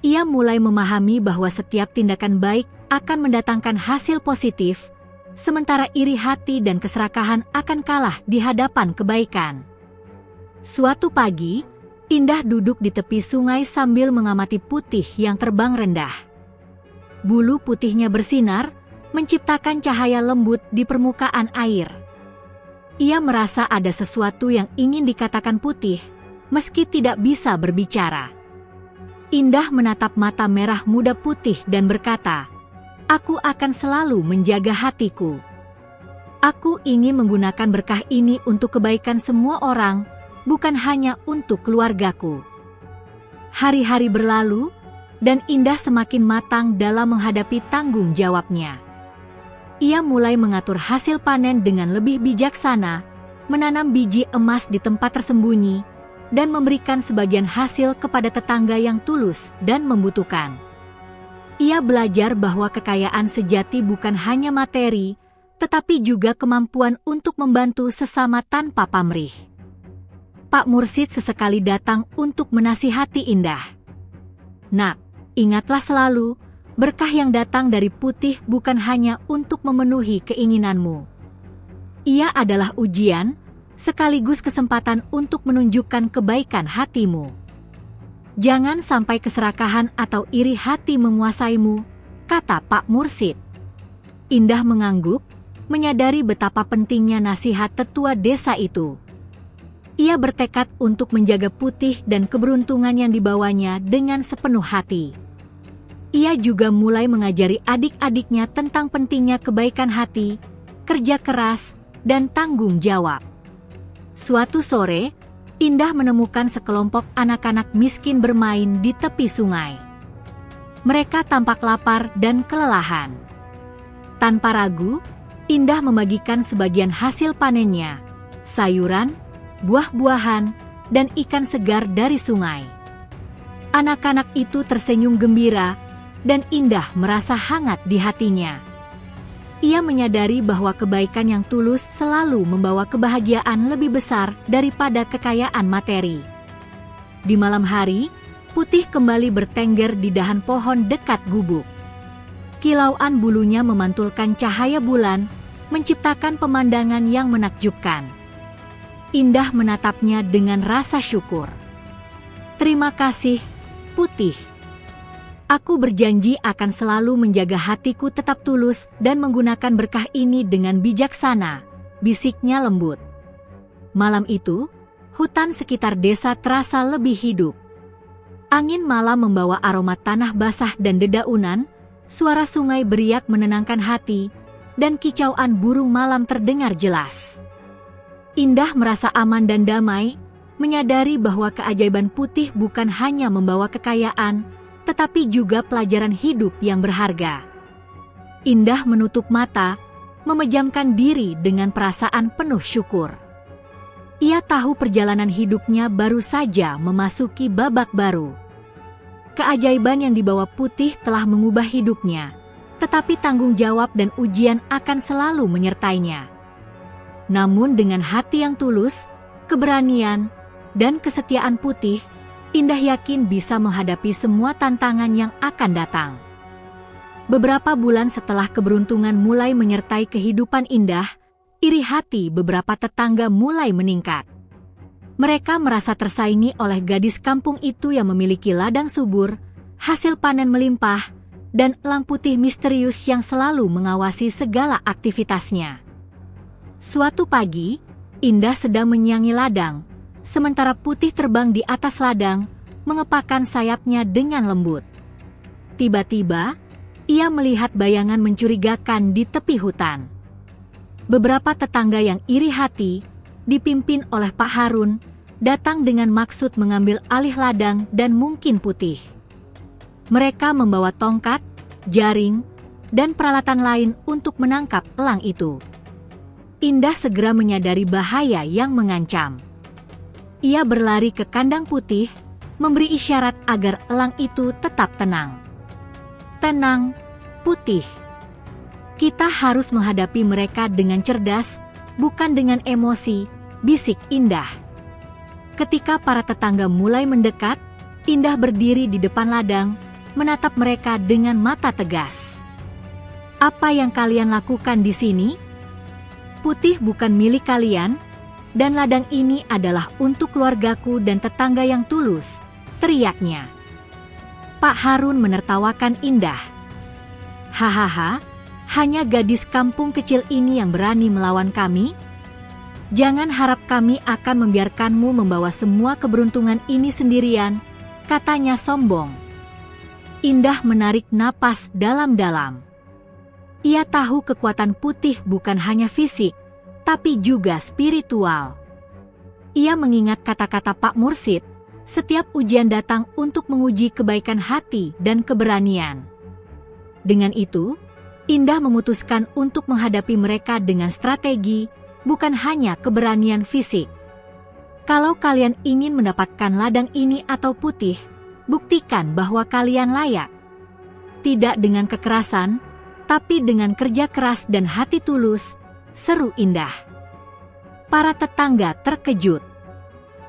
Ia mulai memahami bahwa setiap tindakan baik akan mendatangkan hasil positif, sementara iri hati dan keserakahan akan kalah di hadapan kebaikan. Suatu pagi, Indah duduk di tepi sungai sambil mengamati Putih yang terbang rendah. Bulu putihnya bersinar, menciptakan cahaya lembut di permukaan air. Ia merasa ada sesuatu yang ingin dikatakan Putih, meski tidak bisa berbicara. Indah menatap mata merah muda Putih dan berkata, "Aku akan selalu menjaga hatiku. Aku ingin menggunakan berkah ini untuk kebaikan semua orang, bukan hanya untuk keluargaku." Hari-hari berlalu, dan Indah semakin matang dalam menghadapi tanggung jawabnya. Ia mulai mengatur hasil panen dengan lebih bijaksana, menanam biji emas di tempat tersembunyi, dan memberikan sebagian hasil kepada tetangga yang tulus dan membutuhkan. Ia belajar bahwa kekayaan sejati bukan hanya materi, tetapi juga kemampuan untuk membantu sesama tanpa pamrih. Pak Mursid sesekali datang untuk menasihati Indah. "Nak, ingatlah selalu, berkah yang datang dari Putih bukan hanya untuk memenuhi keinginanmu. Ia adalah ujian, sekaligus kesempatan untuk menunjukkan kebaikan hatimu. Jangan sampai keserakahan atau iri hati menguasaimu," kata Pak Mursid. Indah mengangguk, menyadari betapa pentingnya nasihat tetua desa itu. Ia bertekad untuk menjaga Putih dan keberuntungan yang dibawanya dengan sepenuh hati. Ia juga mulai mengajari adik-adiknya tentang pentingnya kebaikan hati, kerja keras, dan tanggung jawab. Suatu sore, Indah menemukan sekelompok anak-anak miskin bermain di tepi sungai. Mereka tampak lapar dan kelelahan. Tanpa ragu, Indah membagikan sebagian hasil panennya, sayuran, buah-buahan, dan ikan segar dari sungai. Anak-anak itu tersenyum gembira, dan Indah merasa hangat di hatinya. Ia menyadari bahwa kebaikan yang tulus selalu membawa kebahagiaan lebih besar daripada kekayaan materi. Di malam hari, Putih kembali bertengger di dahan pohon dekat gubuk. Kilauan bulunya memantulkan cahaya bulan, menciptakan pemandangan yang menakjubkan. Indah menatapnya dengan rasa syukur. "Terima kasih, Putih. Aku berjanji akan selalu menjaga hatiku tetap tulus dan menggunakan berkah ini dengan bijaksana," bisiknya lembut. Malam itu, hutan sekitar desa terasa lebih hidup. Angin malam membawa aroma tanah basah dan dedaunan, suara sungai beriak menenangkan hati, dan kicauan burung malam terdengar jelas. Indah merasa aman dan damai, menyadari bahwa keajaiban Putih bukan hanya membawa kekayaan, tetapi juga pelajaran hidup yang berharga. Indah menutup mata, memejamkan diri dengan perasaan penuh syukur. Ia tahu perjalanan hidupnya baru saja memasuki babak baru. Keajaiban yang dibawa Putih telah mengubah hidupnya, tetapi tanggung jawab dan ujian akan selalu menyertainya. Namun dengan hati yang tulus, keberanian, dan kesetiaan Putih, Indah yakin bisa menghadapi semua tantangan yang akan datang. Beberapa bulan setelah keberuntungan mulai menyertai kehidupan Indah, iri hati beberapa tetangga mulai meningkat. Mereka merasa tersaingi oleh gadis kampung itu yang memiliki ladang subur, hasil panen melimpah, dan elang putih misterius yang selalu mengawasi segala aktivitasnya. Suatu pagi, Indah sedang menyiangi ladang, sementara Putih terbang di atas ladang, mengepakkan sayapnya dengan lembut. Tiba-tiba, ia melihat bayangan mencurigakan di tepi hutan. Beberapa tetangga yang iri hati, dipimpin oleh Pak Harun, datang dengan maksud mengambil alih ladang dan mungkin Putih. Mereka membawa tongkat, jaring, dan peralatan lain untuk menangkap elang itu. Indah segera menyadari bahaya yang mengancam. Ia berlari ke kandang Putih, memberi isyarat agar elang itu tetap tenang. "Tenang, Putih. Kita harus menghadapi mereka dengan cerdas, bukan dengan emosi," bisik Indah. Ketika para tetangga mulai mendekat, Indah berdiri di depan ladang, menatap mereka dengan mata tegas. "Apa yang kalian lakukan di sini? Putih bukan milik kalian, dan ladang ini adalah untuk keluargaku dan tetangga yang tulus," teriaknya. Pak Harun menertawakan Indah. "Hahaha, hanya gadis kampung kecil ini yang berani melawan kami? Jangan harap kami akan membiarkanmu membawa semua keberuntungan ini sendirian," katanya sombong. Indah menarik napas dalam-dalam. Ia tahu kekuatan Putih bukan hanya fisik, tapi juga spiritual. Ia mengingat kata-kata Pak Mursid, setiap ujian datang untuk menguji kebaikan hati dan keberanian. Dengan itu, Indah memutuskan untuk menghadapi mereka dengan strategi, bukan hanya keberanian fisik. "Kalau kalian ingin mendapatkan ladang ini atau Putih, buktikan bahwa kalian layak. Tidak dengan kekerasan, tapi dengan kerja keras dan hati tulus," seru Indah. Para tetangga terkejut.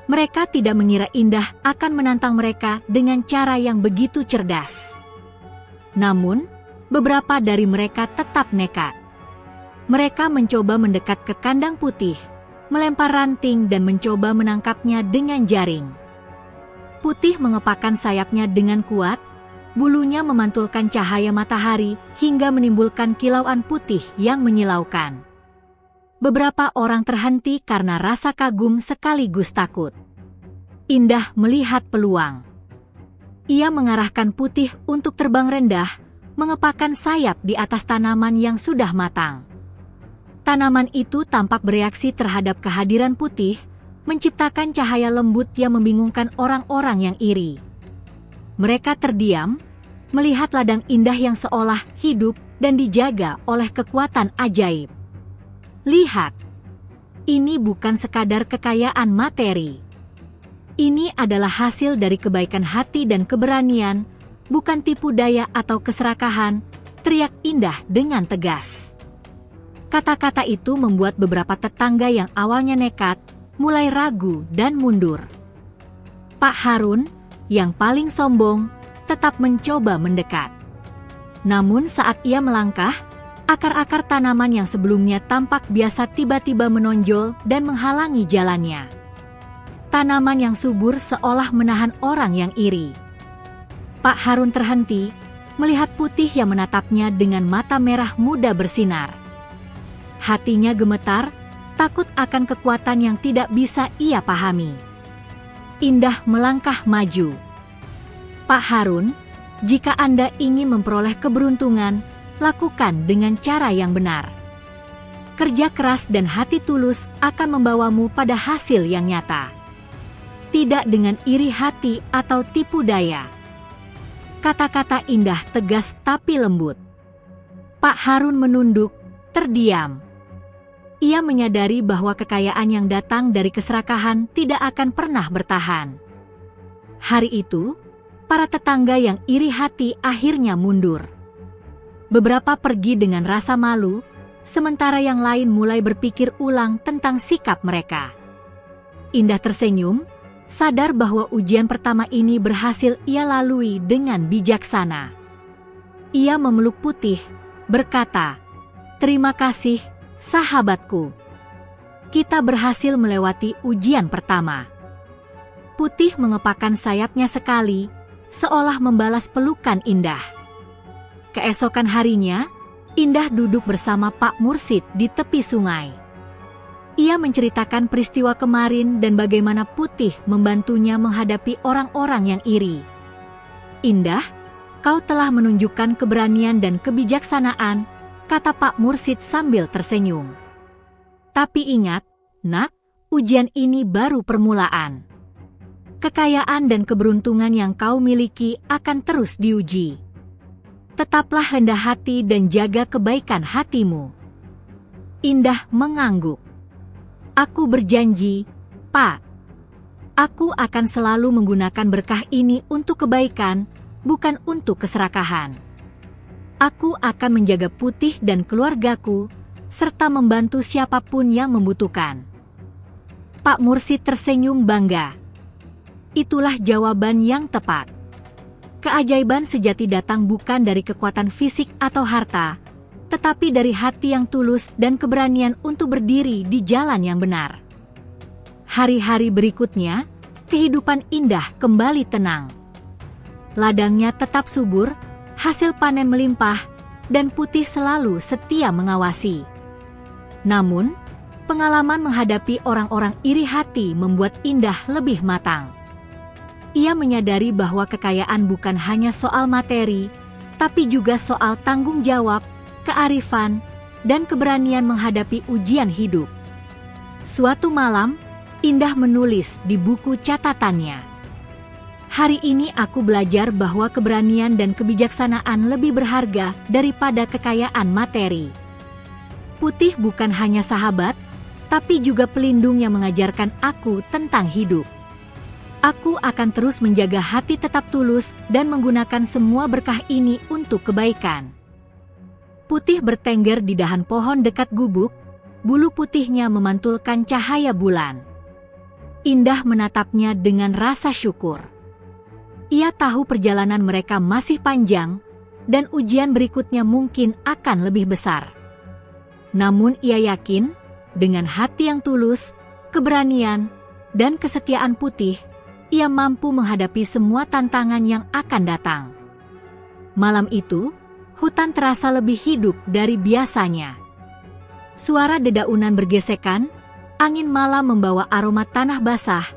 Mereka tidak mengira Indah akan menantang mereka dengan cara yang begitu cerdas. Namun, beberapa dari mereka tetap nekat. Mereka mencoba mendekat ke kandang Putih, melempar ranting dan mencoba menangkapnya dengan jaring. Putih mengepakkan sayapnya dengan kuat, bulunya memantulkan cahaya matahari hingga menimbulkan kilauan putih yang menyilaukan. Beberapa orang terhenti karena rasa kagum sekaligus takut. Indah melihat peluang. Ia mengarahkan Putih untuk terbang rendah, mengepakkan sayap di atas tanaman yang sudah matang. Tanaman itu tampak bereaksi terhadap kehadiran Putih, menciptakan cahaya lembut yang membingungkan orang-orang yang iri. Mereka terdiam, melihat ladang indah yang seolah hidup dan dijaga oleh kekuatan ajaib. Lihat, ini bukan sekadar kekayaan materi. Ini adalah hasil dari kebaikan hati dan keberanian, bukan tipu daya atau keserakahan, teriak Indah dengan tegas. Kata-kata itu membuat beberapa tetangga yang awalnya nekat, mulai ragu dan mundur. Pak Harun, yang paling sombong, tetap mencoba mendekat. Namun saat ia melangkah, akar-akar tanaman yang sebelumnya tampak biasa tiba-tiba menonjol dan menghalangi jalannya. Tanaman yang subur seolah menahan orang yang iri. Pak Harun terhenti, melihat Putih yang menatapnya dengan mata merah muda bersinar. Hatinya gemetar, takut akan kekuatan yang tidak bisa ia pahami. Indah melangkah maju. Pak Harun, jika Anda ingin memperoleh keberuntungan, lakukan dengan cara yang benar. Kerja keras dan hati tulus akan membawamu pada hasil yang nyata. Tidak dengan iri hati atau tipu daya. Kata-kata Indah tegas tapi lembut. Pak Harun menunduk, terdiam. Ia menyadari bahwa kekayaan yang datang dari keserakahan tidak akan pernah bertahan. Hari itu, para tetangga yang iri hati akhirnya mundur. Beberapa pergi dengan rasa malu, sementara yang lain mulai berpikir ulang tentang sikap mereka. Indah tersenyum, sadar bahwa ujian pertama ini berhasil ia lalui dengan bijaksana. Ia memeluk Putih, berkata, "Terima kasih, sahabatku. Kita berhasil melewati ujian pertama." Putih mengepakkan sayapnya sekali, seolah membalas pelukan Indah. Keesokan harinya, Indah duduk bersama Pak Mursid di tepi sungai. Ia menceritakan peristiwa kemarin dan bagaimana Putih membantunya menghadapi orang-orang yang iri. "Indah, kau telah menunjukkan keberanian dan kebijaksanaan," kata Pak Mursid sambil tersenyum. "Tapi ingat, Nak, ujian ini baru permulaan. Kekayaan dan keberuntungan yang kau miliki akan terus diuji. Tetaplah rendah hati dan jaga kebaikan hatimu." Indah mengangguk. "Aku berjanji, Pak. Aku akan selalu menggunakan berkah ini untuk kebaikan, bukan untuk keserakahan. Aku akan menjaga Putih dan keluargaku, serta membantu siapapun yang membutuhkan." Pak Mursid tersenyum bangga. Itulah jawaban yang tepat. Keajaiban sejati datang bukan dari kekuatan fisik atau harta, tetapi dari hati yang tulus dan keberanian untuk berdiri di jalan yang benar. Hari-hari berikutnya, kehidupan Indah kembali tenang. Ladangnya tetap subur, hasil panen melimpah, dan Putih selalu setia mengawasi. Namun, pengalaman menghadapi orang-orang iri hati membuat Indah lebih matang. Ia menyadari bahwa kekayaan bukan hanya soal materi, tapi juga soal tanggung jawab, kearifan, dan keberanian menghadapi ujian hidup. Suatu malam, Indah menulis di buku catatannya, "Hari ini aku belajar bahwa keberanian dan kebijaksanaan lebih berharga daripada kekayaan materi. Putih bukan hanya sahabat, tapi juga pelindung yang mengajarkan aku tentang hidup. Aku akan terus menjaga hati tetap tulus dan menggunakan semua berkah ini untuk kebaikan." Putih bertengger di dahan pohon dekat gubuk, bulu putihnya memantulkan cahaya bulan. Indah menatapnya dengan rasa syukur. Ia tahu perjalanan mereka masih panjang, dan ujian berikutnya mungkin akan lebih besar. Namun ia yakin, dengan hati yang tulus, keberanian, dan kesetiaan Putih, ia mampu menghadapi semua tantangan yang akan datang. Malam itu, hutan terasa lebih hidup dari biasanya. Suara dedaunan bergesekan, angin malam membawa aroma tanah basah,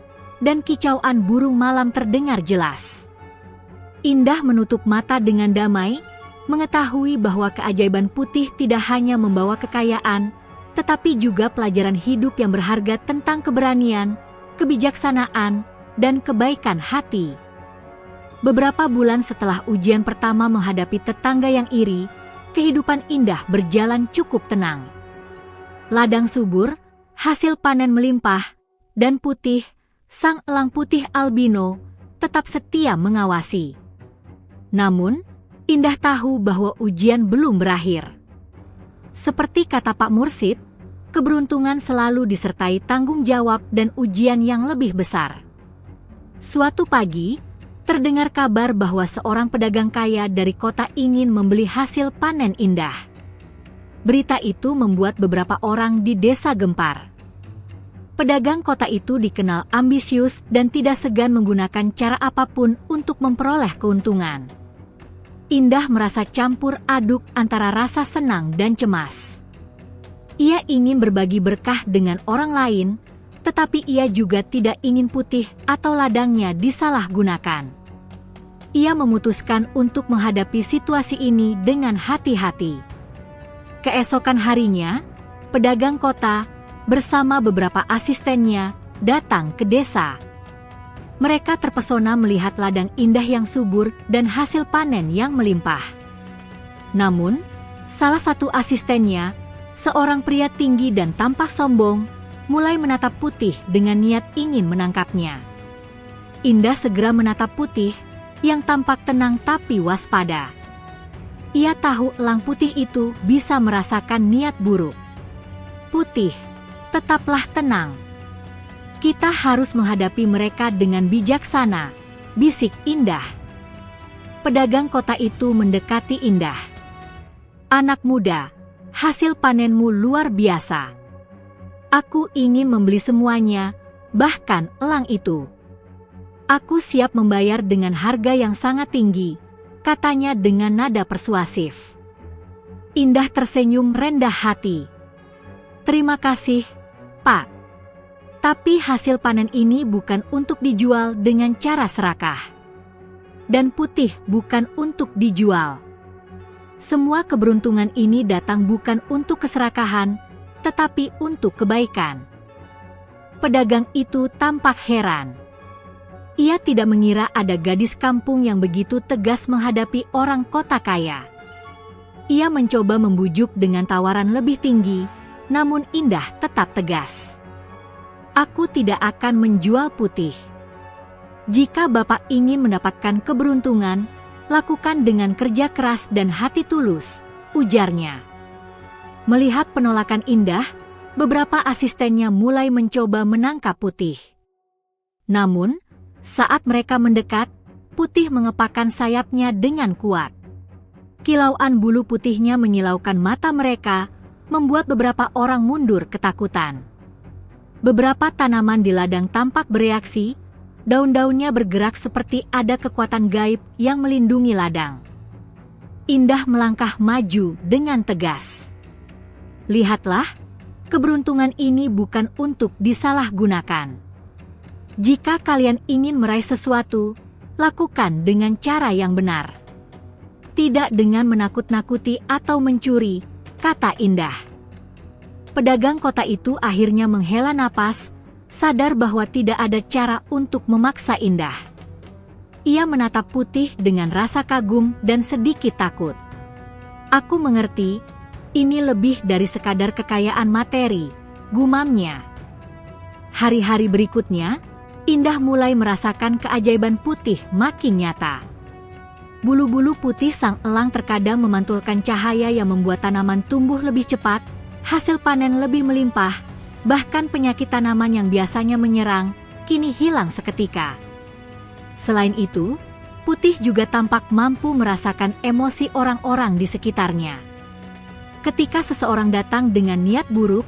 dan kicauan burung malam terdengar jelas. Indah menutup mata dengan damai, mengetahui bahwa keajaiban Putih tidak hanya membawa kekayaan, tetapi juga pelajaran hidup yang berharga tentang keberanian, kebijaksanaan, dan kebaikan hati. Beberapa bulan setelah ujian pertama menghadapi tetangga yang iri, kehidupan Indah berjalan cukup tenang. Ladang subur, hasil panen melimpah, dan Putih, sang elang putih albino, tetap setia mengawasi. Namun, Indah tahu bahwa ujian belum berakhir. Seperti kata Pak Mursid, keberuntungan selalu disertai tanggung jawab dan ujian yang lebih besar. Suatu pagi, terdengar kabar bahwa seorang pedagang kaya dari kota ingin membeli hasil panen Indah. Berita itu membuat beberapa orang di desa gempar. Pedagang kota itu dikenal ambisius dan tidak segan menggunakan cara apapun untuk memperoleh keuntungan. Indah merasa campur aduk antara rasa senang dan cemas. Ia ingin berbagi berkah dengan orang lain, tetapi ia juga tidak ingin Putih atau ladangnya disalahgunakan. Ia memutuskan untuk menghadapi situasi ini dengan hati-hati. Keesokan harinya, pedagang kota bersama beberapa asistennya datang ke desa. Mereka terpesona melihat ladang Indah yang subur dan hasil panen yang melimpah. Namun, salah satu asistennya, seorang pria tinggi dan tampak sombong, mulai menatap Putih dengan niat ingin menangkapnya. Indah segera menatap Putih, yang tampak tenang tapi waspada. Ia tahu elang putih itu bisa merasakan niat buruk. Putih, tetaplah tenang. Kita harus menghadapi mereka dengan bijaksana, bisik Indah. Pedagang kota itu mendekati Indah. Anak muda, hasil panenmu luar biasa. Aku ingin membeli semuanya, bahkan elang itu. Aku siap membayar dengan harga yang sangat tinggi, katanya dengan nada persuasif. Indah tersenyum rendah hati. Terima kasih, Pak. Tapi hasil panen ini bukan untuk dijual dengan cara serakah. Dan Putih bukan untuk dijual. Semua keberuntungan ini datang bukan untuk keserakahan, tetapi untuk kebaikan. Pedagang itu tampak heran. Ia tidak mengira ada gadis kampung yang begitu tegas menghadapi orang kota kaya. Ia mencoba membujuk dengan tawaran lebih tinggi, namun Indah tetap tegas. Aku tidak akan menjual Putih. Jika Bapak ingin mendapatkan keberuntungan, lakukan dengan kerja keras dan hati tulus, ujarnya. Melihat penolakan Indah, beberapa asistennya mulai mencoba menangkap Putih. Namun, saat mereka mendekat, Putih mengepakkan sayapnya dengan kuat. Kilauan bulu putihnya menyilaukan mata mereka, membuat beberapa orang mundur ketakutan. Beberapa tanaman di ladang tampak bereaksi, daun-daunnya bergerak seperti ada kekuatan gaib yang melindungi ladang. Indah melangkah maju dengan tegas. Lihatlah, keberuntungan ini bukan untuk disalahgunakan. Jika kalian ingin meraih sesuatu, lakukan dengan cara yang benar. Tidak dengan menakut-nakuti atau mencuri, kata Indah. Pedagang kota itu akhirnya menghela napas, sadar bahwa tidak ada cara untuk memaksa Indah. Ia menatap Putih dengan rasa kagum dan sedikit takut. Aku mengerti, ini lebih dari sekadar kekayaan materi, gumamnya. Hari-hari berikutnya, Indah mulai merasakan keajaiban Putih makin nyata. Bulu-bulu putih sang elang terkadang memantulkan cahaya yang membuat tanaman tumbuh lebih cepat, hasil panen lebih melimpah, bahkan penyakit tanaman yang biasanya menyerang, kini hilang seketika. Selain itu, Putih juga tampak mampu merasakan emosi orang-orang di sekitarnya. Ketika seseorang datang dengan niat buruk,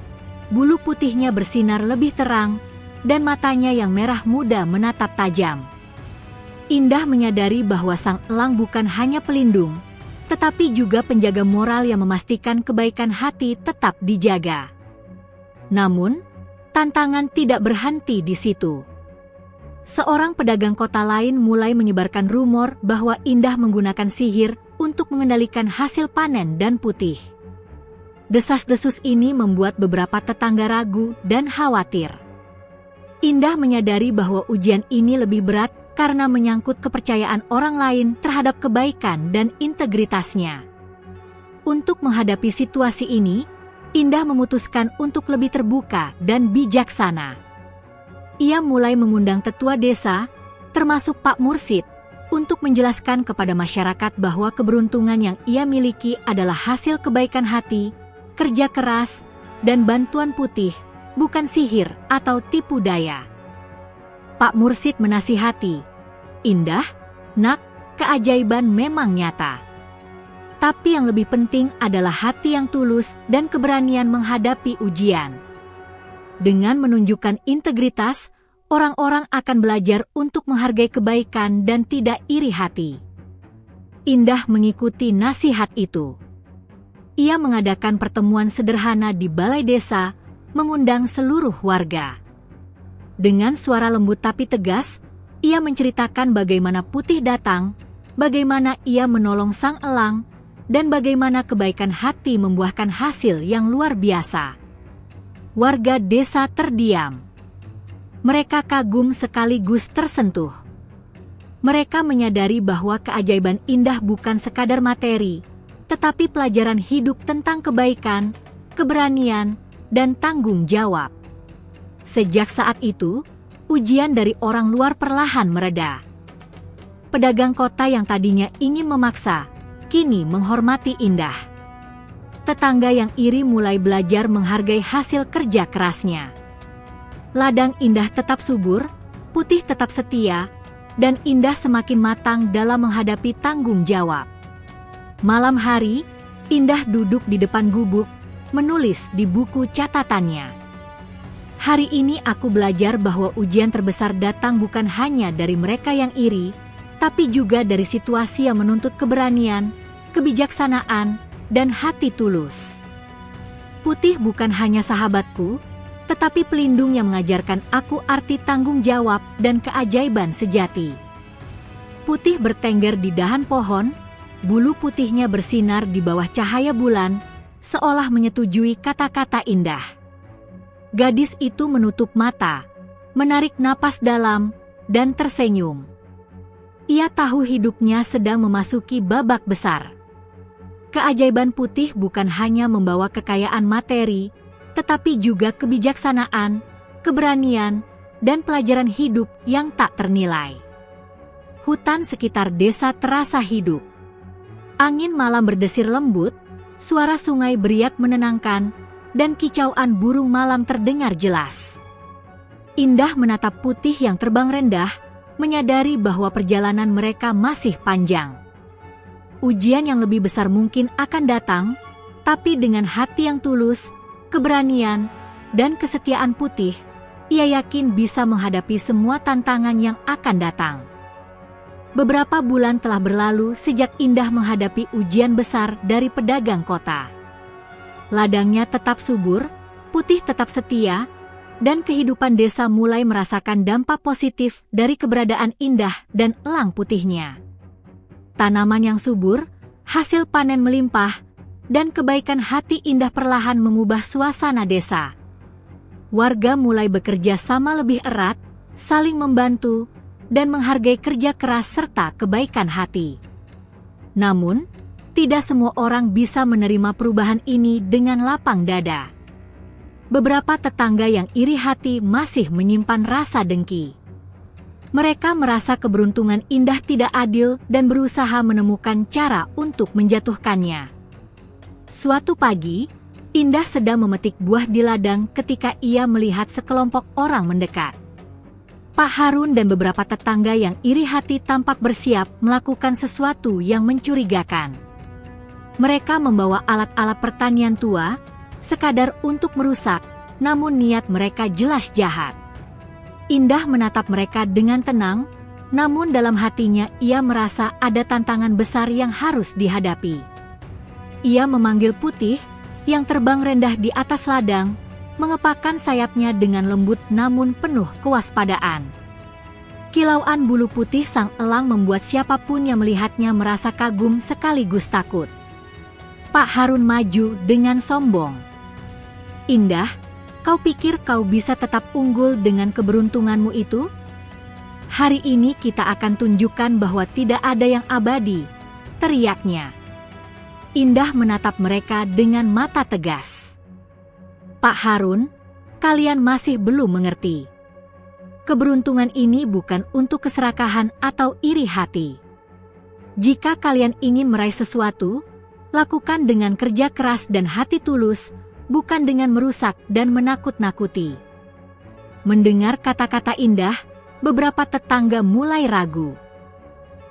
bulu putihnya bersinar lebih terang, dan matanya yang merah muda menatap tajam. Indah menyadari bahwa sang elang bukan hanya pelindung, tetapi juga penjaga moral yang memastikan kebaikan hati tetap dijaga. Namun, tantangan tidak berhenti di situ. Seorang pedagang kota lain mulai menyebarkan rumor bahwa Indah menggunakan sihir untuk mengendalikan hasil panen dan Putih. Desas-desus ini membuat beberapa tetangga ragu dan khawatir. Indah menyadari bahwa ujian ini lebih berat karena menyangkut kepercayaan orang lain terhadap kebaikan dan integritasnya. Untuk menghadapi situasi ini, Indah memutuskan untuk lebih terbuka dan bijaksana. Ia mulai mengundang tetua desa, termasuk Pak Mursid, untuk menjelaskan kepada masyarakat bahwa keberuntungan yang ia miliki adalah hasil kebaikan hati, kerja keras, dan bantuan Putih, bukan sihir atau tipu daya. Pak Mursid menasihati, "Indah, nak, keajaiban memang nyata. Tapi yang lebih penting adalah hati yang tulus dan keberanian menghadapi ujian. Dengan menunjukkan integritas, orang-orang akan belajar untuk menghargai kebaikan dan tidak iri hati." Indah mengikuti nasihat itu. Ia mengadakan pertemuan sederhana di balai desa, mengundang seluruh warga. Dengan suara lembut tapi tegas, ia menceritakan bagaimana Putih datang, bagaimana ia menolong sang elang, dan bagaimana kebaikan hati membuahkan hasil yang luar biasa. Warga desa terdiam. Mereka kagum sekaligus tersentuh. Mereka menyadari bahwa keajaiban Indah bukan sekadar materi, tetapi pelajaran hidup tentang kebaikan, keberanian, dan tanggung jawab. Sejak saat itu, ujian dari orang luar perlahan mereda. Pedagang kota yang tadinya ingin memaksa, kini menghormati Indah. Tetangga yang iri mulai belajar menghargai hasil kerja kerasnya. Ladang Indah tetap subur, Putih tetap setia, dan Indah semakin matang dalam menghadapi tanggung jawab. Malam hari, Indah duduk di depan gubuk, menulis di buku catatannya. "Hari ini aku belajar bahwa ujian terbesar datang bukan hanya dari mereka yang iri, tapi juga dari situasi yang menuntut keberanian, kebijaksanaan, dan hati tulus. Putih bukan hanya sahabatku, tetapi pelindung yang mengajarkan aku arti tanggung jawab dan keajaiban sejati." Putih bertengger di dahan pohon, bulu putihnya bersinar di bawah cahaya bulan, seolah menyetujui kata-kata Indah. Gadis itu menutup mata, menarik napas dalam, dan tersenyum. Ia tahu hidupnya sedang memasuki babak besar. Keajaiban Putih bukan hanya membawa kekayaan materi, tetapi juga kebijaksanaan, keberanian, dan pelajaran hidup yang tak ternilai. Hutan sekitar desa terasa hidup. Angin malam berdesir lembut, suara sungai beriak menenangkan, dan kicauan burung malam terdengar jelas. Indah menatap Putih yang terbang rendah, menyadari bahwa perjalanan mereka masih panjang. Ujian yang lebih besar mungkin akan datang, tapi dengan hati yang tulus, keberanian, dan kesetiaan Putih, ia yakin bisa menghadapi semua tantangan yang akan datang. Beberapa bulan telah berlalu sejak Indah menghadapi ujian besar dari pedagang kota. Ladangnya tetap subur, Putih tetap setia, dan kehidupan desa mulai merasakan dampak positif dari keberadaan Indah dan elang putihnya. Tanaman yang subur, hasil panen melimpah, dan kebaikan hati Indah perlahan mengubah suasana desa. Warga mulai bekerja sama lebih erat, saling membantu, dan menghargai kerja keras serta kebaikan hati. Namun, tidak semua orang bisa menerima perubahan ini dengan lapang dada. Beberapa tetangga yang iri hati masih menyimpan rasa dengki. Mereka merasa keberuntungan Indah tidak adil dan berusaha menemukan cara untuk menjatuhkannya. Suatu pagi, Indah sedang memetik buah di ladang ketika ia melihat sekelompok orang mendekat. Pak Harun dan beberapa tetangga yang iri hati tampak bersiap melakukan sesuatu yang mencurigakan. Mereka membawa alat-alat pertanian tua, sekadar untuk merusak, namun niat mereka jelas jahat. Indah menatap mereka dengan tenang, namun dalam hatinya ia merasa ada tantangan besar yang harus dihadapi. Ia memanggil Putih, yang terbang rendah di atas ladang, mengepakkan sayapnya dengan lembut namun penuh kewaspadaan. Kilauan bulu putih sang elang membuat siapapun yang melihatnya merasa kagum sekaligus takut. Pak Harun maju dengan sombong. "Indah, Kau pikir kau bisa tetap unggul dengan keberuntunganmu itu? Hari ini kita akan tunjukkan bahwa tidak ada yang abadi, teriaknya. Indah menatap mereka dengan mata tegas. Pak Harun, kalian masih belum mengerti. Keberuntungan ini bukan untuk keserakahan atau iri hati. Jika kalian ingin meraih sesuatu, lakukan dengan kerja keras dan hati tulus, bukan dengan merusak dan menakut-nakuti. Mendengar kata-kata Indah, beberapa tetangga mulai ragu.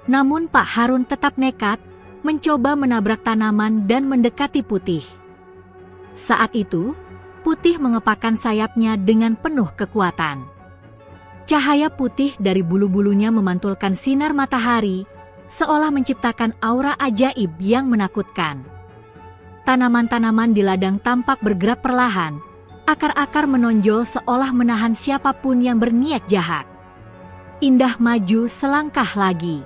Namun Pak Harun tetap nekat, mencoba menabrak tanaman dan mendekati Putih. Saat itu, Putih mengepakkan sayapnya dengan penuh kekuatan. Cahaya putih dari bulu-bulunya memantulkan sinar matahari, seolah menciptakan aura ajaib yang menakutkan. Tanaman-tanaman di ladang tampak bergerak perlahan, akar-akar menonjol seolah menahan siapapun yang berniat jahat. Indah maju selangkah lagi.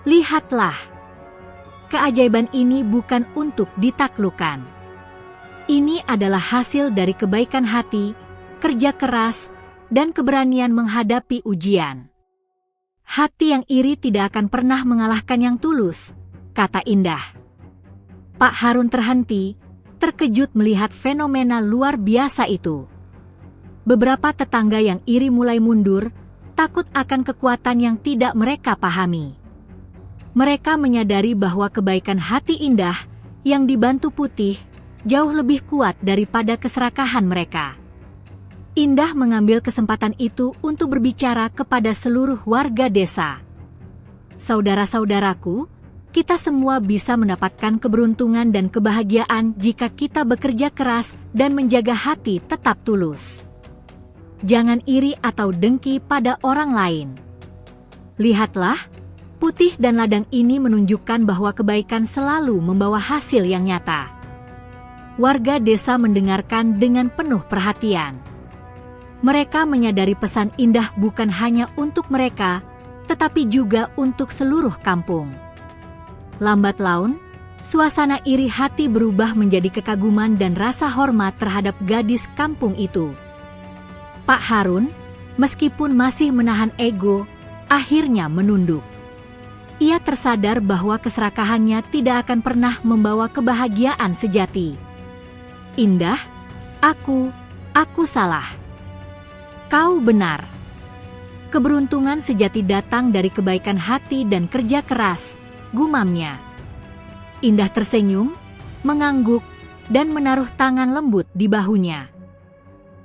Lihatlah, keajaiban ini bukan untuk ditaklukkan. Ini adalah hasil dari kebaikan hati, kerja keras, dan keberanian menghadapi ujian. Hati yang iri tidak akan pernah mengalahkan yang tulus, kata Indah. Pak Harun terhenti, terkejut melihat fenomena luar biasa itu. Beberapa tetangga yang iri mulai mundur, takut akan kekuatan yang tidak mereka pahami. Mereka menyadari bahwa kebaikan hati Indah yang dibantu Putih jauh lebih kuat daripada keserakahan mereka. Indah mengambil kesempatan itu untuk berbicara kepada seluruh warga desa. Saudara-saudaraku, kita semua bisa mendapatkan keberuntungan dan kebahagiaan jika kita bekerja keras dan menjaga hati tetap tulus. Jangan iri atau dengki pada orang lain. Lihatlah, Putih dan ladang ini menunjukkan bahwa kebaikan selalu membawa hasil yang nyata. Warga desa mendengarkan dengan penuh perhatian. Mereka menyadari pesan Indah bukan hanya untuk mereka, tetapi juga untuk seluruh kampung. Lambat laun, suasana iri hati berubah menjadi kekaguman dan rasa hormat terhadap gadis kampung itu. Pak Harun, meskipun masih menahan ego, akhirnya menunduk. Ia tersadar bahwa keserakahannya tidak akan pernah membawa kebahagiaan sejati. Indah, aku salah. Kau benar. Keberuntungan sejati datang dari kebaikan hati dan kerja keras, gumamnya. Indah tersenyum, mengangguk, dan menaruh tangan lembut di bahunya.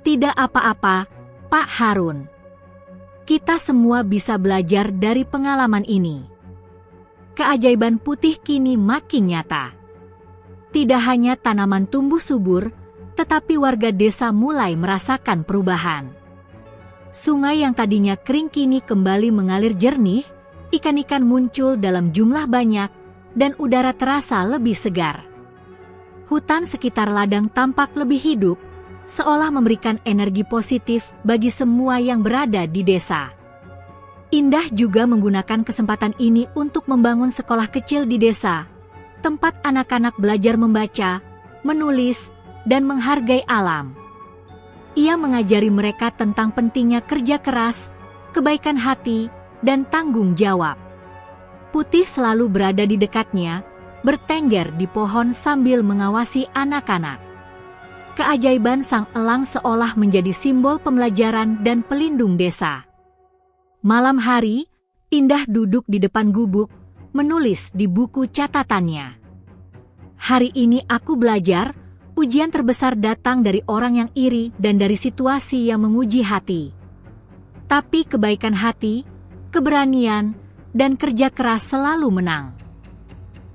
Tidak apa-apa, Pak Harun. Kita semua bisa belajar dari pengalaman ini. Keajaiban Putih kini makin nyata. Tidak hanya tanaman tumbuh subur, tetapi warga desa mulai merasakan perubahan. Sungai yang tadinya kering kini kembali mengalir jernih, ikan-ikan muncul dalam jumlah banyak, dan udara terasa lebih segar. Hutan sekitar ladang tampak lebih hidup, seolah memberikan energi positif bagi semua yang berada di desa. Indah juga menggunakan kesempatan ini untuk membangun sekolah kecil di desa, tempat anak-anak belajar membaca, menulis, dan menghargai alam. Ia mengajari mereka tentang pentingnya kerja keras, kebaikan hati, dan tanggung jawab. Putih selalu berada di dekatnya, bertengger di pohon sambil mengawasi anak-anak. Keajaiban sang elang seolah menjadi simbol pembelajaran dan pelindung desa. Malam hari, Indah duduk di depan gubuk, menulis di buku catatannya. Hari ini aku belajar, ujian terbesar datang dari orang yang iri dan dari situasi yang menguji hati. Tapi kebaikan hati, keberanian, dan kerja keras selalu menang.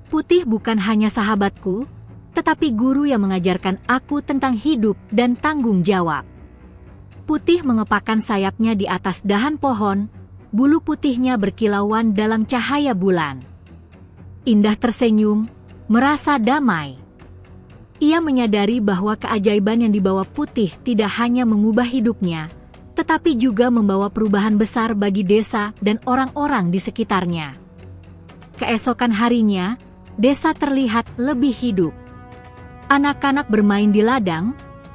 Putih bukan hanya sahabatku, tetapi guru yang mengajarkan aku tentang hidup dan tanggung jawab. Putih mengepakkan sayapnya di atas dahan pohon, bulu putihnya berkilauan dalam cahaya bulan. Indah tersenyum, merasa damai. Ia menyadari bahwa keajaiban yang dibawa Putih tidak hanya mengubah hidupnya, tetapi juga membawa perubahan besar bagi desa dan orang-orang di sekitarnya. Keesokan harinya, desa terlihat lebih hidup. Anak-anak bermain di ladang,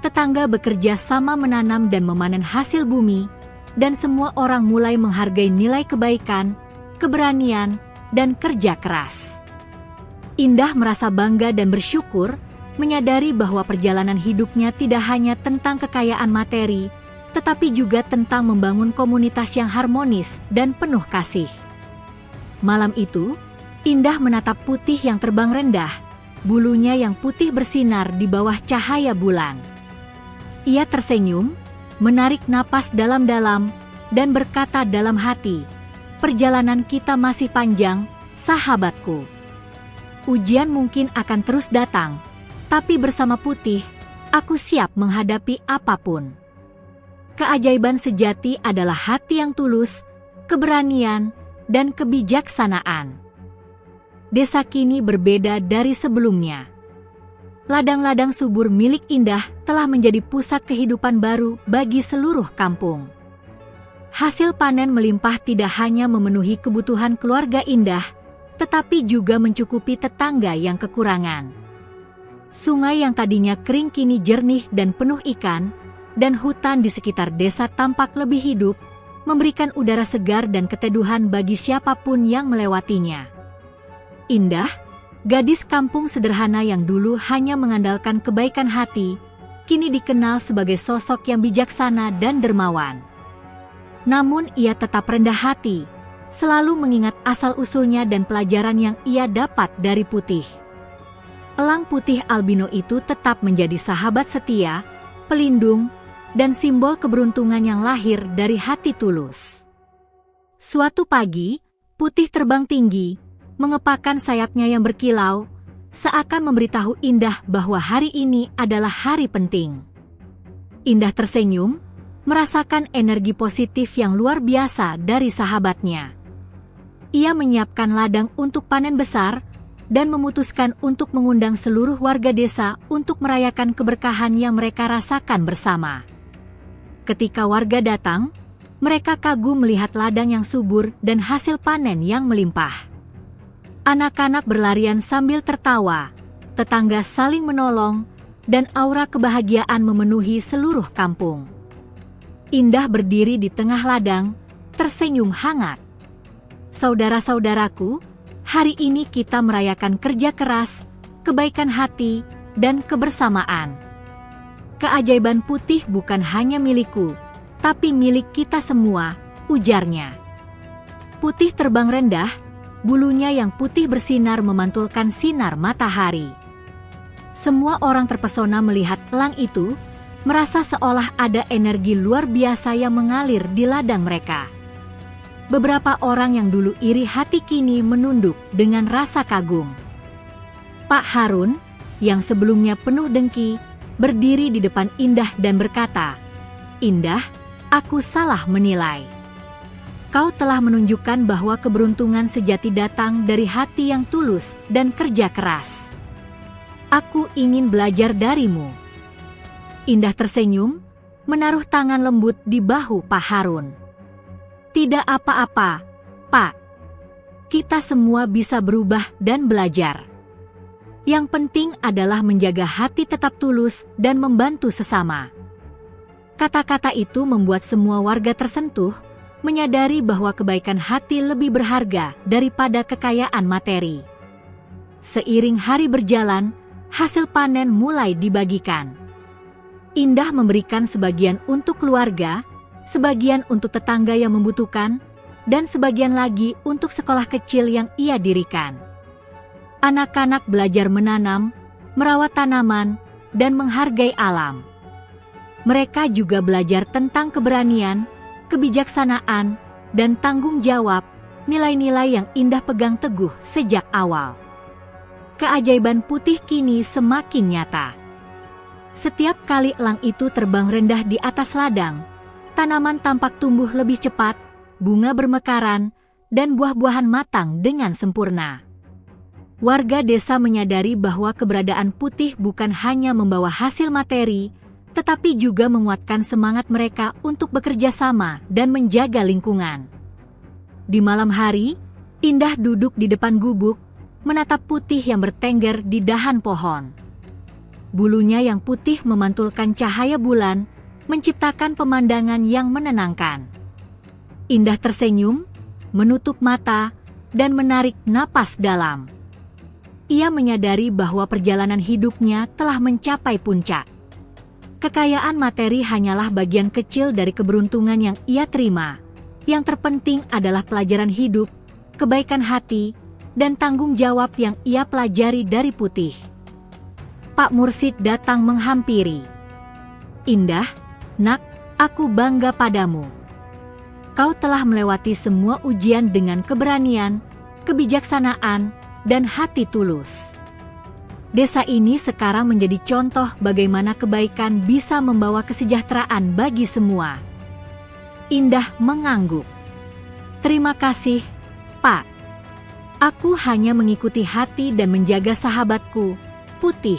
tetangga bekerja sama menanam dan memanen hasil bumi, dan semua orang mulai menghargai nilai kebaikan, keberanian, dan kerja keras. Indah merasa bangga dan bersyukur, menyadari bahwa perjalanan hidupnya tidak hanya tentang kekayaan materi, tetapi juga tentang membangun komunitas yang harmonis dan penuh kasih. Malam itu, Indah menatap Putih yang terbang rendah, bulunya yang putih bersinar di bawah cahaya bulan. Ia tersenyum, menarik napas dalam-dalam, dan berkata dalam hati, "Perjalanan kita masih panjang, sahabatku. Ujian mungkin akan terus datang, tapi bersama Putih, aku siap menghadapi apapun." Keajaiban sejati adalah hati yang tulus, keberanian, dan kebijaksanaan. Desa kini berbeda dari sebelumnya. Ladang-ladang subur milik Indah telah menjadi pusat kehidupan baru bagi seluruh kampung. Hasil panen melimpah tidak hanya memenuhi kebutuhan keluarga Indah, tetapi juga mencukupi tetangga yang kekurangan. Sungai yang tadinya kering kini jernih dan penuh ikan, dan hutan di sekitar desa tampak lebih hidup, memberikan udara segar dan keteduhan bagi siapapun yang melewatinya. Indah, gadis kampung sederhana yang dulu hanya mengandalkan kebaikan hati, kini dikenal sebagai sosok yang bijaksana dan dermawan. Namun ia tetap rendah hati, selalu mengingat asal-usulnya dan pelajaran yang ia dapat dari Putih. Elang putih albino itu tetap menjadi sahabat setia, pelindung, dan simbol keberuntungan yang lahir dari hati tulus. Suatu pagi, Putih terbang tinggi, mengepakkan sayapnya yang berkilau, seakan memberitahu Indah bahwa hari ini adalah hari penting. Indah tersenyum, merasakan energi positif yang luar biasa dari sahabatnya. Ia menyiapkan ladang untuk panen besar, dan memutuskan untuk mengundang seluruh warga desa untuk merayakan keberkahan yang mereka rasakan bersama. Ketika warga datang, mereka kagum melihat ladang yang subur dan hasil panen yang melimpah. Anak-anak berlarian sambil tertawa, tetangga saling menolong, dan aura kebahagiaan memenuhi seluruh kampung. Indah berdiri di tengah ladang, tersenyum hangat. "Saudara-saudaraku, hari ini kita merayakan kerja keras, kebaikan hati, dan kebersamaan. Keajaiban Putih bukan hanya milikku, tapi milik kita semua," ujarnya. Putih terbang rendah, bulunya yang putih bersinar memantulkan sinar matahari. Semua orang terpesona melihat elang itu, merasa seolah ada energi luar biasa yang mengalir di ladang mereka. Beberapa orang yang dulu iri hati kini menunduk dengan rasa kagum. Pak Harun, yang sebelumnya penuh dengki, berdiri di depan Indah dan berkata, "Indah, aku salah menilai. Kau telah menunjukkan bahwa keberuntungan sejati datang dari hati yang tulus dan kerja keras. Aku ingin belajar darimu." Indah tersenyum, menaruh tangan lembut di bahu Pak Harun. "Tidak apa-apa, Pak. Kita semua bisa berubah dan belajar. Yang penting adalah menjaga hati tetap tulus dan membantu sesama." Kata-kata itu membuat semua warga tersentuh, menyadari bahwa kebaikan hati lebih berharga daripada kekayaan materi. Seiring hari berjalan, hasil panen mulai dibagikan. Indah memberikan sebagian untuk keluarga, sebagian untuk tetangga yang membutuhkan, dan sebagian lagi untuk sekolah kecil yang ia dirikan. Anak-anak belajar menanam, merawat tanaman, dan menghargai alam. Mereka juga belajar tentang keberanian, kebijaksanaan, dan tanggung jawab, nilai-nilai yang Indah pegang teguh sejak awal. Keajaiban Putih kini semakin nyata. Setiap kali elang itu terbang rendah di atas ladang, tanaman tampak tumbuh lebih cepat, bunga bermekaran, dan buah-buahan matang dengan sempurna. Warga desa menyadari bahwa keberadaan Putih bukan hanya membawa hasil materi, tetapi juga menguatkan semangat mereka untuk bekerja sama dan menjaga lingkungan. Di malam hari, Indah duduk di depan gubuk, menatap Putih yang bertengger di dahan pohon. bulunya yang putih memantulkan cahaya bulan, menciptakan pemandangan yang menenangkan. Indah tersenyum, menutup mata, dan menarik napas dalam. Ia menyadari bahwa perjalanan hidupnya telah mencapai puncak. Kekayaan materi hanyalah bagian kecil dari keberuntungan yang ia terima. Yang terpenting adalah pelajaran hidup, kebaikan hati, dan tanggung jawab yang ia pelajari dari Putih. Pak Mursid datang menghampiri. "Indah, nak, aku bangga padamu. Kau telah melewati semua ujian dengan keberanian, kebijaksanaan, dan hati tulus. Desa ini sekarang menjadi contoh bagaimana kebaikan bisa membawa kesejahteraan bagi semua." Indah mengangguk. "Terima kasih, Pak. Aku hanya mengikuti hati dan menjaga sahabatku, Putih.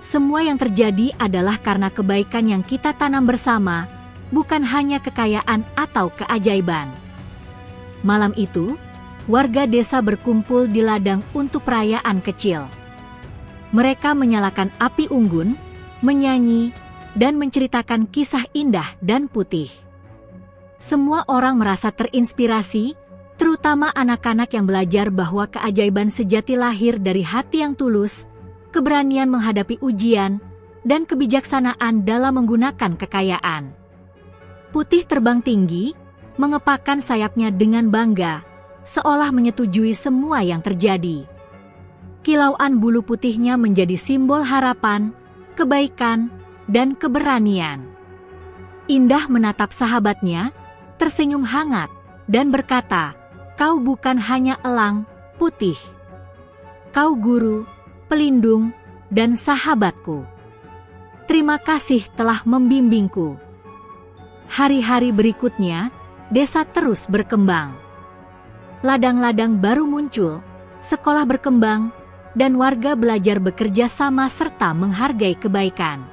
Semua yang terjadi adalah karena kebaikan yang kita tanam bersama, bukan hanya kekayaan atau keajaiban." Malam itu, warga desa berkumpul di ladang untuk perayaan kecil. Mereka menyalakan api unggun, menyanyi, dan menceritakan kisah Indah dan Putih. Semua orang merasa terinspirasi, terutama anak-anak yang belajar bahwa keajaiban sejati lahir dari hati yang tulus, keberanian menghadapi ujian, dan kebijaksanaan dalam menggunakan kekayaan. Putih terbang tinggi, mengepakkan sayapnya dengan bangga, seolah menyetujui semua yang terjadi. Kilauan bulu putihnya menjadi simbol harapan, kebaikan, dan keberanian. Indah menatap sahabatnya, tersenyum hangat, dan berkata, "Kau bukan hanya elang, Putih. Kau guru, pelindung, dan sahabatku. Terima kasih telah membimbingku." Hari-hari berikutnya, desa terus berkembang. Ladang-ladang baru muncul, sekolah berkembang, dan warga belajar bekerja sama serta menghargai kebaikan.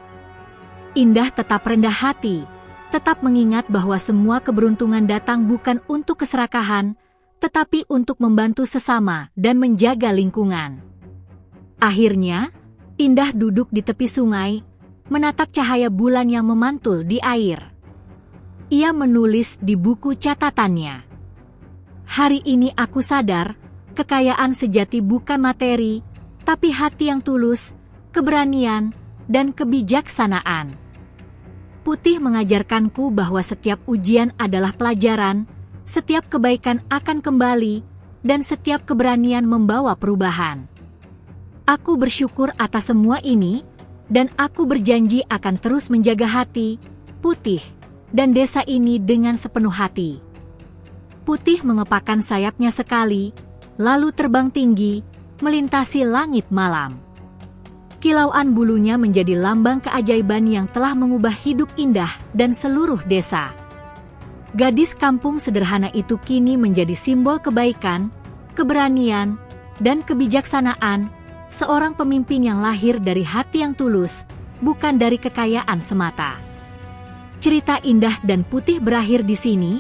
Indah tetap rendah hati, tetap mengingat bahwa semua keberuntungan datang bukan untuk keserakahan, tetapi untuk membantu sesama dan menjaga lingkungan. Akhirnya, Indah duduk di tepi sungai, menatap cahaya bulan yang memantul di air. Ia menulis di buku catatannya, "Hari ini aku sadar, kekayaan sejati bukan materi, tapi hati yang tulus, keberanian, dan kebijaksanaan. Putih mengajarkanku bahwa setiap ujian adalah pelajaran, setiap kebaikan akan kembali, dan setiap keberanian membawa perubahan. Aku bersyukur atas semua ini, dan aku berjanji akan terus menjaga hati, Putih, dan desa ini dengan sepenuh hati." Putih mengepakkan sayapnya sekali, lalu terbang tinggi, melintasi langit malam. Kilauan bulunya menjadi lambang keajaiban yang telah mengubah hidup Indah dan seluruh desa. Gadis kampung sederhana itu kini menjadi simbol kebaikan, keberanian, dan kebijaksanaan, seorang pemimpin yang lahir dari hati yang tulus, bukan dari kekayaan semata. Cerita Indah dan Putih berakhir di sini,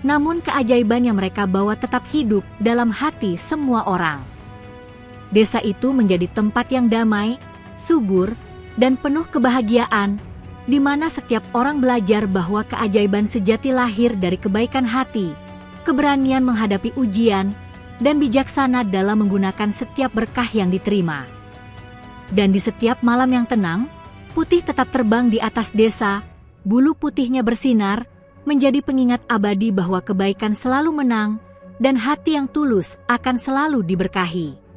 namun keajaiban yang mereka bawa tetap hidup dalam hati semua orang. Desa itu menjadi tempat yang damai, subur, dan penuh kebahagiaan, di mana setiap orang belajar bahwa keajaiban sejati lahir dari kebaikan hati, keberanian menghadapi ujian, dan bijaksana dalam menggunakan setiap berkah yang diterima. Dan di setiap malam yang tenang, Putih tetap terbang di atas desa, bulu putihnya bersinar, menjadi pengingat abadi bahwa kebaikan selalu menang, dan hati yang tulus akan selalu diberkahi.